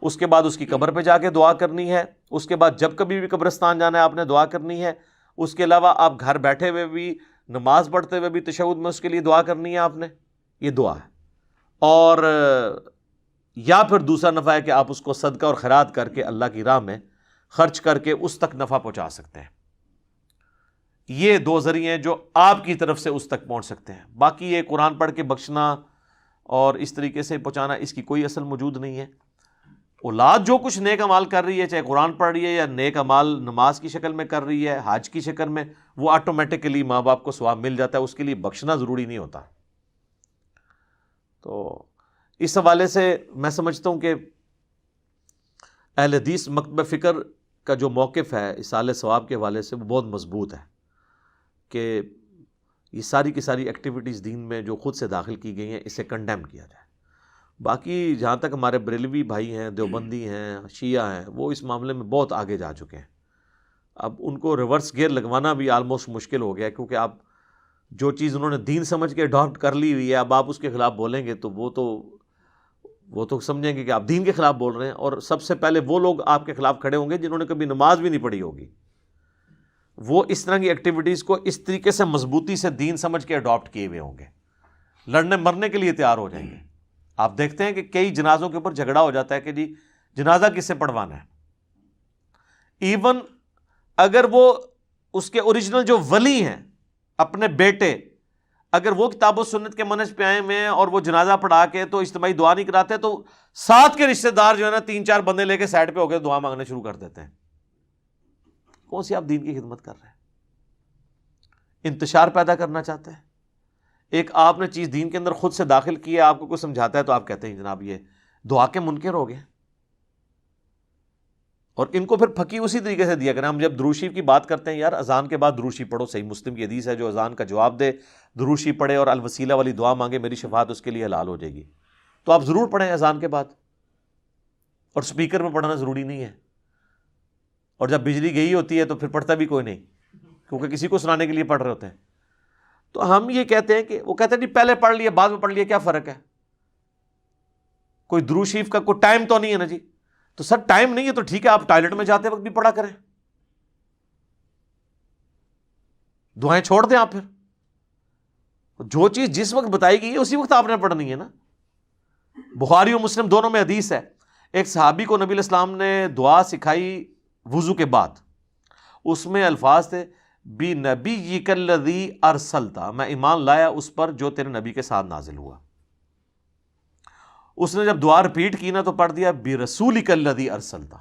اس کے بعد اس کی قبر پہ جا کے دعا کرنی ہے. اس کے بعد جب کبھی بھی قبرستان جانا ہے آپ نے دعا کرنی ہے. اس کے علاوہ آپ گھر بیٹھے ہوئے بھی نماز پڑھتے ہوئے بھی تشہد میں اس کے لیے دعا کرنی ہے آپ نے. یہ دعا ہے. اور یا پھر دوسرا نفع ہے کہ آپ اس کو صدقہ اور خیرات کر کے اللہ کی راہ میں خرچ کر کے اس تک نفع پہنچا سکتے ہیں. یہ 2 ذریعے ہیں جو آپ کی طرف سے اس تک پہنچ سکتے ہیں. باقی یہ قرآن پڑھ کے بخشنا اور اس طریقے سے پہنچانا، اس کی کوئی اصل موجود نہیں ہے. اولاد جو کچھ نیک اعمال کر رہی ہے، چاہے قرآن پڑھ رہی ہے یا نیک اعمال نماز کی شکل میں کر رہی ہے، حج کی شکل میں، وہ آٹومیٹکلی ماں باپ کو ثواب مل جاتا ہے، اس کے لیے بخشنا ضروری نہیں ہوتا. تو اس حوالے سے میں سمجھتا ہوں کہ اہل حدیث مکتبہ فکر کا جو موقف ہے اصالہ ثواب کے حوالے سے وہ بہت مضبوط ہے کہ یہ ساری کی ساری ایکٹیویٹیز دین میں جو خود سے داخل کی گئی ہیں اسے کنڈیم کیا جائے. باقی جہاں تک ہمارے بریلوی بھائی ہیں، دیوبندی ہیں، شیعہ ہیں، وہ اس معاملے میں بہت آگے جا چکے ہیں. اب ان کو ریورس گیئر لگوانا بھی آلموسٹ مشکل ہو گیا، کیونکہ آپ جو چیز انہوں نے دین سمجھ کے اڈاپٹ کر لی ہوئی ہے، اب آپ اس کے خلاف بولیں گے تو وہ تو سمجھیں گے کہ آپ دین کے خلاف بول رہے ہیں. اور سب سے پہلے وہ لوگ آپ کے خلاف کھڑے ہوں گے جنہوں نے کبھی نماز بھی نہیں پڑھی ہوگی. وہ اس طرح کی ایکٹیویٹیز کو اس طریقے سے مضبوطی سے دین سمجھ کے اڈاپٹ کیے ہوئے ہوں گے، لڑنے مرنے کے لیے تیار ہو جائیں گے. آپ دیکھتے ہیں کہ کئی جنازوں کے اوپر جھگڑا ہو جاتا ہے کہ جی جنازہ کس سے پڑھوانا ہے. ایون اگر وہ اس کے اوریجنل جو ولی ہیں اپنے بیٹے، اگر وہ کتاب و سنت کے منہج پہ آئے ہوئے ہیں اور وہ جنازہ پڑھا کے تو اجتماعی دعا نہیں کراتے، تو ساتھ کے رشتہ دار جو ہے نا 3-4 بندے لے کے سائڈ پہ ہو کے دعا مانگنے شروع کر دیتے ہیں. کون سی آپ دین کی خدمت کر رہے ہیں؟ انتشار پیدا کرنا چاہتے ہیں. ایک آپ نے چیز دین کے اندر خود سے داخل کی ہے، آپ کو کوئی سمجھاتا ہے تو آپ کہتے ہیں جناب یہ دعا کے منکر ہو گئے. اور ان کو پھر پھکی اسی طریقے سے دیا کریں. ہم جب درود شریف کی بات کرتے ہیں، یار اذان کے بعد درود شریف پڑھو. صحیح مسلم کی حدیث ہے جو اذان کا جواب دے درود شریف پڑھے اور الوسیلہ والی دعا مانگے میری شفاعت اس کے لیے حلال ہو جائے گی. تو آپ ضرور پڑھیں اذان کے بعد، اور سپیکر میں پڑھنا ضروری نہیں ہے. اور جب بجلی گئی ہوتی ہے تو پھر پڑھتا بھی کوئی نہیں، کیونکہ کسی کو سنانے کے لیے پڑھ رہے ہوتے ہیں. تو ہم یہ کہتے ہیں کہ وہ کہتے ہیں نہیں پہلے پڑھ لیا بعد میں پڑھ لیا، کیا فرق ہے؟ کوئی درود شریف کا کوئی ٹائم تو نہیں ہے نا جی. تو سر ٹائم نہیں ہے تو ٹھیک ہے، آپ ٹوائلٹ میں جاتے وقت بھی پڑھا کریں، دعائیں چھوڑ دیں. آپ پھر جو چیز جس وقت بتائی گئی ہے اسی وقت آپ نے پڑھنی ہے نا. بخاری اور مسلم دونوں میں حدیث ہے، ایک صحابی کو نبی علیہ السلام نے دعا سکھائی وضو کے بعد. اس میں الفاظ تھے بِنَبِيِّكَ الَّذِي أَرْسَلْتَ، میں ایمان لایا اس پر جو تیرے نبی کے ساتھ نازل ہوا. اس نے جب دعا ریپیٹ کی نا تو پڑھ دیا بِرَسُولِكَ الَّذِي أَرْسَلْتَ،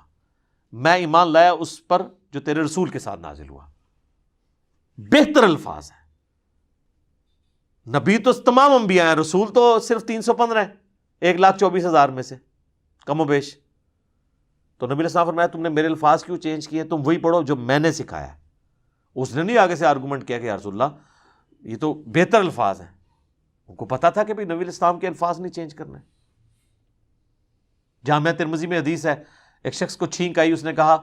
میں ایمان لایا اس پر جو تیرے رسول کے ساتھ نازل ہوا. بہتر الفاظ ہیں. نبی تو تمام انبیاء ہیں، رسول تو صرف 315 ہیں 1,24,000 میں سے کم و بیش. تو نبی علیہ السلام فرمایا تم نے میرے الفاظ کیوں چینج کیے؟ تم وہی پڑھو جو میں نے سکھایا ہے. اس نے نہیں آگے سے آرگومنٹ کیا کہ یا رسول اللہ یہ تو بہتر الفاظ ہیں. ان کو پتا تھا کہ نبی علیہ السلام کے الفاظ نہیں چینج کرنے. جامعہ ترمذی میں حدیث ہے ایک شخص کو چھینک آئی, اس نے کہا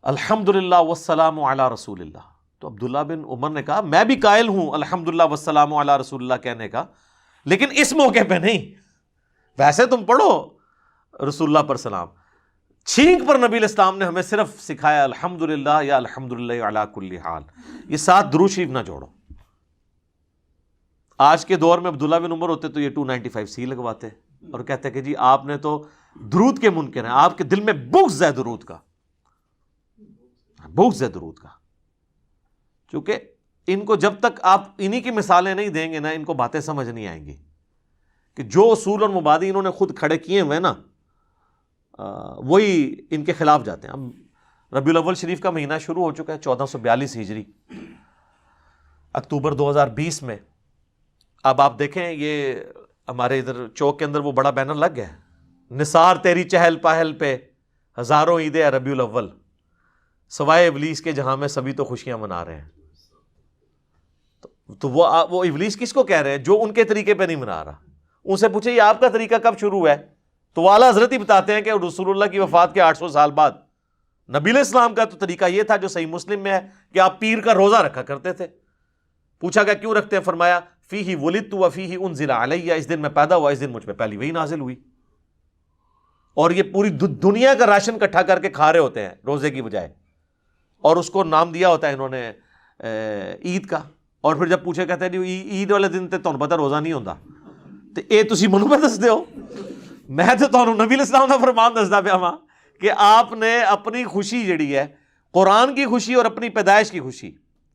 الحمدللہ والسلام علی رسول اللہ. تو عبداللہ بن عمر نے کہا میں بھی قائل ہوں الحمدللہ والسلام علی رسول اللہ کہنے کا, لیکن اس موقع پہ نہیں, ویسے تم پڑھو رسول اللہ پر سلام. چھینک پر نبی الاسلام نے ہمیں صرف سکھایا الحمدللہ یا الحمدللہ علی کل حال. یہ 7 درود شریف نہ جوڑو. آج کے دور میں عبداللہ بن عمر ہوتے تو یہ 295C لگواتے اور کہتے کہ جی آپ نے تو درود کے منکر ہیں, آپ کے دل میں بغض ہے درود کا, بغض ہے درود کا. چونکہ ان کو جب تک آپ انہی کی مثالیں نہیں دیں گے نا, ان کو باتیں سمجھ نہیں آئیں گی کہ جو اصول اور مبادی انہوں نے خود کھڑے کیے ہوئے نا, وہی ان کے خلاف جاتے ہیں. اب ربیع الاول شریف کا مہینہ شروع ہو چکا ہے 1442 ہجری, اکتوبر 2020 میں. اب آپ دیکھیں یہ ہمارے ادھر چوک کے اندر وہ بڑا بینر لگ گیا ہے, نثار تیری چہل پہل پہ ہزاروں عیدیں ربیع الاول, سوائے ابلیس کے جہاں میں سبھی تو خوشیاں منا رہے ہیں. تو وہ ابلیس کس کو کہہ رہے ہیں؟ جو ان کے طریقے پہ نہیں منا رہا. ان سے پوچھے یہ آپ کا طریقہ کب شروع ہے؟ تو وہ اعلیٰ حضرت ہی بتاتے ہیں کہ رسول اللہ کی وفات کے 800 سال بعد نبی علیہ السلام کا تو طریقہ یہ تھا جو صحیح مسلم میں ہے کہ آپ پیر کا روزہ رکھا کرتے تھے. پوچھا گیا کیوں رکھتے ہیں؟ فرمایا فیہ ولدت وفیہ انزل علیہ, اس دن میں پیدا ہوا, اس دن مجھ پہ پہلی وحی نازل ہوئی. اور یہ پوری دنیا کا راشن اکٹھا کر کے کھا رہے ہوتے ہیں روزے کی بجائے, اور اس کو نام دیا ہوتا ہے انہوں نے عید کا. اور پھر جب پوچھے کہتے ہیں عید والے دن تے تمہیں پتہ روزہ نہیں ہوتا, تو اے تسی منو پہ دس دے ہو, میں تو تمہیں نبی علیہ السلام کا فرمان دسدا پیا ہاں کہ آپ نے اپنی خوشی جڑی ہے قرآن کی خوشی اور اپنی پیدائش کی خوشی,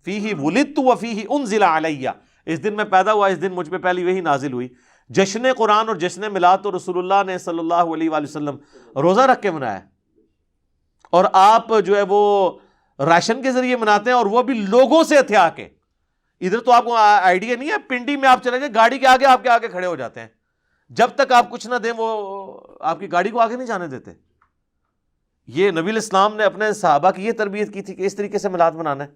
فیہ ولدت وفیہ انزل علیہ, اس دن میں پیدا ہوا, اس دن مجھ پہ پہلی وحی نازل ہوئی. جشن قرآن اور جشن میلاد تو رسول اللہ نے صلی اللہ علیہ وآلہ وسلم روزہ رکھ کے منایا, اور آپ جو ہے وہ راشن کے ذریعے مناتے ہیں, اور وہ بھی لوگوں سے ہتھیا کے. ادھر تو آپ کو آئیڈیا نہیں ہے, پنڈی میں آپ چلے جائیں گاڑی کے آگے آپ کے آگے کھڑے ہو جاتے ہیں, جب تک آپ کچھ نہ دیں وہ آپ کی گاڑی کو آگے نہیں جانے دیتے. یہ نبی علیہ السلام نے اپنے صحابہ کی یہ تربیت کی تھی کہ اس طریقے سے میلاد منانا ہے.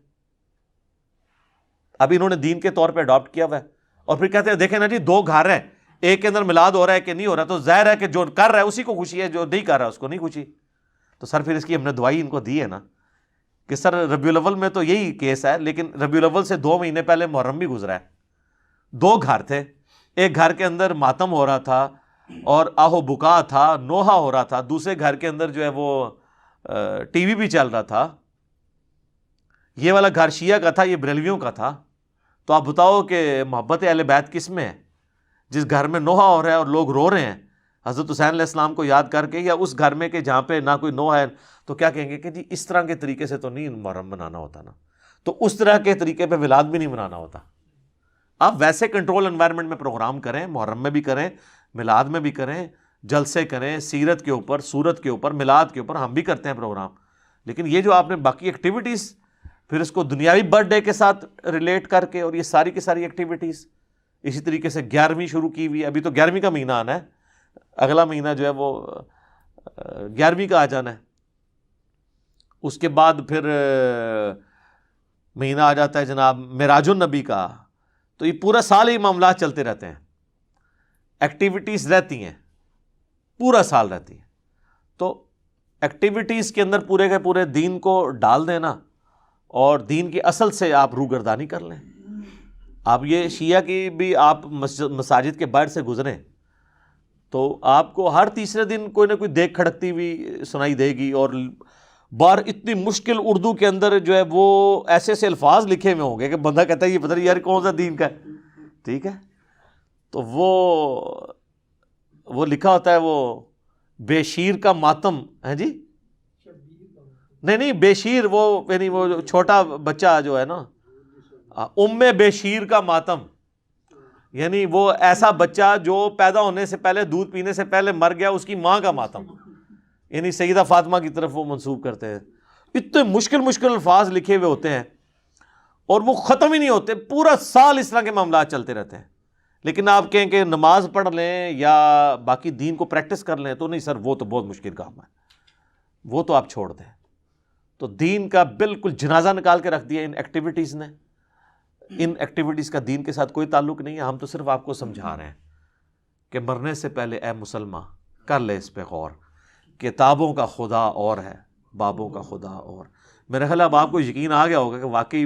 اب انہوں نے دین کے طور پہ اڈاپٹ کیا ہوا ہے, اور پھر کہتے ہیں دیکھیں نا جی 2 گھر ہیں, ایک کے اندر میلاد ہو رہا ہے کہ نہیں ہو رہا, تو ظاہر ہے کہ جو کر رہا ہے اسی کو خوشی ہے, جو نہیں کر رہا اس کو نہیں خوشی. تو سر پھر اس کی ہم نے دوائی ان کو دی ہے نا کہ سر ربیع الاول میں تو یہی کیس ہے, لیکن ربیع الاول سے 2 مہینے پہلے محرم بھی گزرا ہے. 2 گھر تھے, ایک گھر کے اندر ماتم ہو رہا تھا اور آہو بکا تھا, نوحہ ہو رہا تھا, دوسرے گھر کے اندر جو ہے وہ ٹی وی بھی چل رہا تھا. یہ والا گھر شیعہ کا تھا, یہ بریلویوں کا تھا. تو آپ بتاؤ کہ محبت اہل بیت کس میں ہے؟ جس گھر میں نوحہ ہو رہا ہے اور لوگ رو رہے ہیں حضرت حسین علیہ السلام کو یاد کر کے, یا اس گھر میں کہ جہاں پہ نہ کوئی نوحہ ہے, تو کیا کہیں گے کہ جی اس طرح کے طریقے سے تو نہیں محرم منانا ہوتا نا, تو اس طرح کے طریقے پہ میلاد بھی نہیں منانا ہوتا. آپ ویسے کنٹرول انوائرمنٹ میں پروگرام کریں, محرم میں بھی کریں, میلاد میں بھی کریں, جلسے کریں, سیرت کے اوپر, سورت کے اوپر, میلاد کے اوپر, ہم بھی کرتے ہیں پروگرام. لیکن یہ جو آپ نے باقی ایکٹیویٹیز پھر اس کو دنیاوی برتھ ڈے کے ساتھ ریلیٹ کر کے, اور یہ ساری کی ساری ایکٹیویٹیز اسی طریقے سے 11ویں شروع کی ہوئی, ابھی تو 11ویں کا مہینہ آنا ہے, اگلا مہینہ جو ہے وہ 11ویں کا آ جانا ہے. اس کے بعد پھر مہینہ آ جاتا ہے جناب معراج النبی کا. تو یہ پورا سال ہی معاملات چلتے رہتے ہیں, ایکٹیویٹیز رہتی ہیں, پورا سال رہتی ہیں. تو ایکٹیویٹیز کے اندر پورے کے پورے دین کو ڈال دینا, اور دین کی اصل سے آپ روگردانی کر لیں. آپ یہ شیعہ کی بھی آپ مساجد کے باہر سے گزریں تو آپ کو ہر تیسرے دن کوئی نہ کوئی دیکھ کھڑکتی ہوئی سنائی دے گی, اور بار اتنی مشکل اردو کے اندر جو ہے وہ ایسے ایسے الفاظ لکھے ہوئے ہوں گے کہ بندہ کہتا ہے یہ پتہ نہیں یار کون سا دین کا ہے. ٹھیک ہے, تو وہ لکھا ہوتا ہے وہ بے شیر کا ماتم ہے جی, نہیں بے شیر وہ یعنی وہ چھوٹا بچہ جو ہے نا, ام بے شیر کا ماتم, یعنی وہ ایسا بچہ جو پیدا ہونے سے پہلے, دودھ پینے سے پہلے مر گیا, اس کی ماں کا ماتم, یعنی سیدہ فاطمہ کی طرف وہ منسوب کرتے ہیں. اتنے مشکل الفاظ لکھے ہوئے ہوتے ہیں اور وہ ختم ہی نہیں ہوتے, پورا سال اس طرح کے معاملات چلتے رہتے ہیں. لیکن آپ کہیں کہ نماز پڑھ لیں یا باقی دین کو پریکٹس کر لیں, تو نہیں سر وہ تو بہت مشکل کام ہے, وہ تو آپ چھوڑ دیں. تو دین کا بالکل جنازہ نکال کے رکھ دیا ان ایکٹیویٹیز نے. ان ایکٹیویٹیز کا دین کے ساتھ کوئی تعلق نہیں ہے. ہم تو صرف آپ کو سمجھا رہے ہیں کہ مرنے سے پہلے اے مسلمان کر لے اس پہ غور, کتابوں کا خدا اور ہے، بابوں کا خدا اور۔ میرا خیال اب آپ کو یقین آ گیا ہوگا کہ واقعی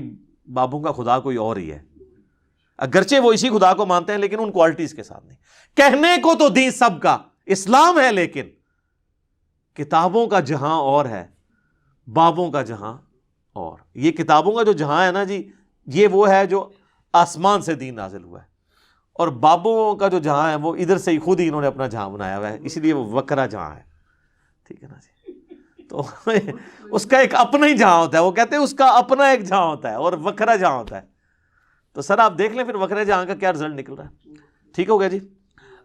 بابوں کا خدا کوئی اور ہی ہے، اگرچہ وہ اسی خدا کو مانتے ہیں لیکن ان کوالٹیز کے ساتھ نہیں۔ کہنے کو تو دین سب کا اسلام ہے، لیکن کتابوں کا جہاں اور ہے، بابوں کا جہاں اور۔ یہ کتابوں کا جو جہاں ہے نا جی، یہ وہ ہے جو آسمان سے دین نازل ہوا ہے، اور بابوں کا جو جہاں ہے وہ ادھر سے ہی خود ہی انہوں نے اپنا جہاں بنایا ہوا ہے، اسی لیے وہ وکرا جہاں ہے، ٹھیک ہے نا جی۔ تو اس کا ایک اپنا ہی جہاں ہوتا ہے، وہ کہتے ہیں اس کا اپنا ایک جہاں ہوتا ہے اور وکرا جہاں ہوتا ہے۔ تو سر آپ دیکھ لیں پھر وکرے جہاں کا کیا رزلٹ نکل رہا ہے۔ ٹھیک ہو گیا جی۔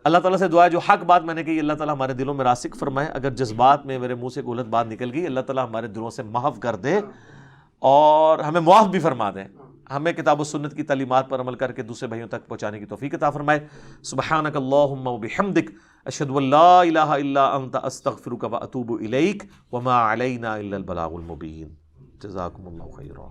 اللہ تعالیٰ سے دعا ہے جو حق بات میں نے کہی اللہ تعالیٰ ہمارے دلوں میں راسخ فرمائے، اگر جذبات میں میرے منہ سے غلط بات نکل گئی اللہ تعالیٰ ہمارے دلوں سے محو کر دے اور ہمیں معاف بھی فرما دے، ہمیں کتاب و سنت کی تعلیمات پر عمل کر کے دوسرے بھائیوں تک پہنچانے کی توفیق عطا فرمائے۔ سبحانک اللہم وبحمدک، اشہد ان لا الہ الا انت، استغفرک واتوب الیک، وما علینا الا البلاغ المبین۔ جزاکم اللہ خیرا۔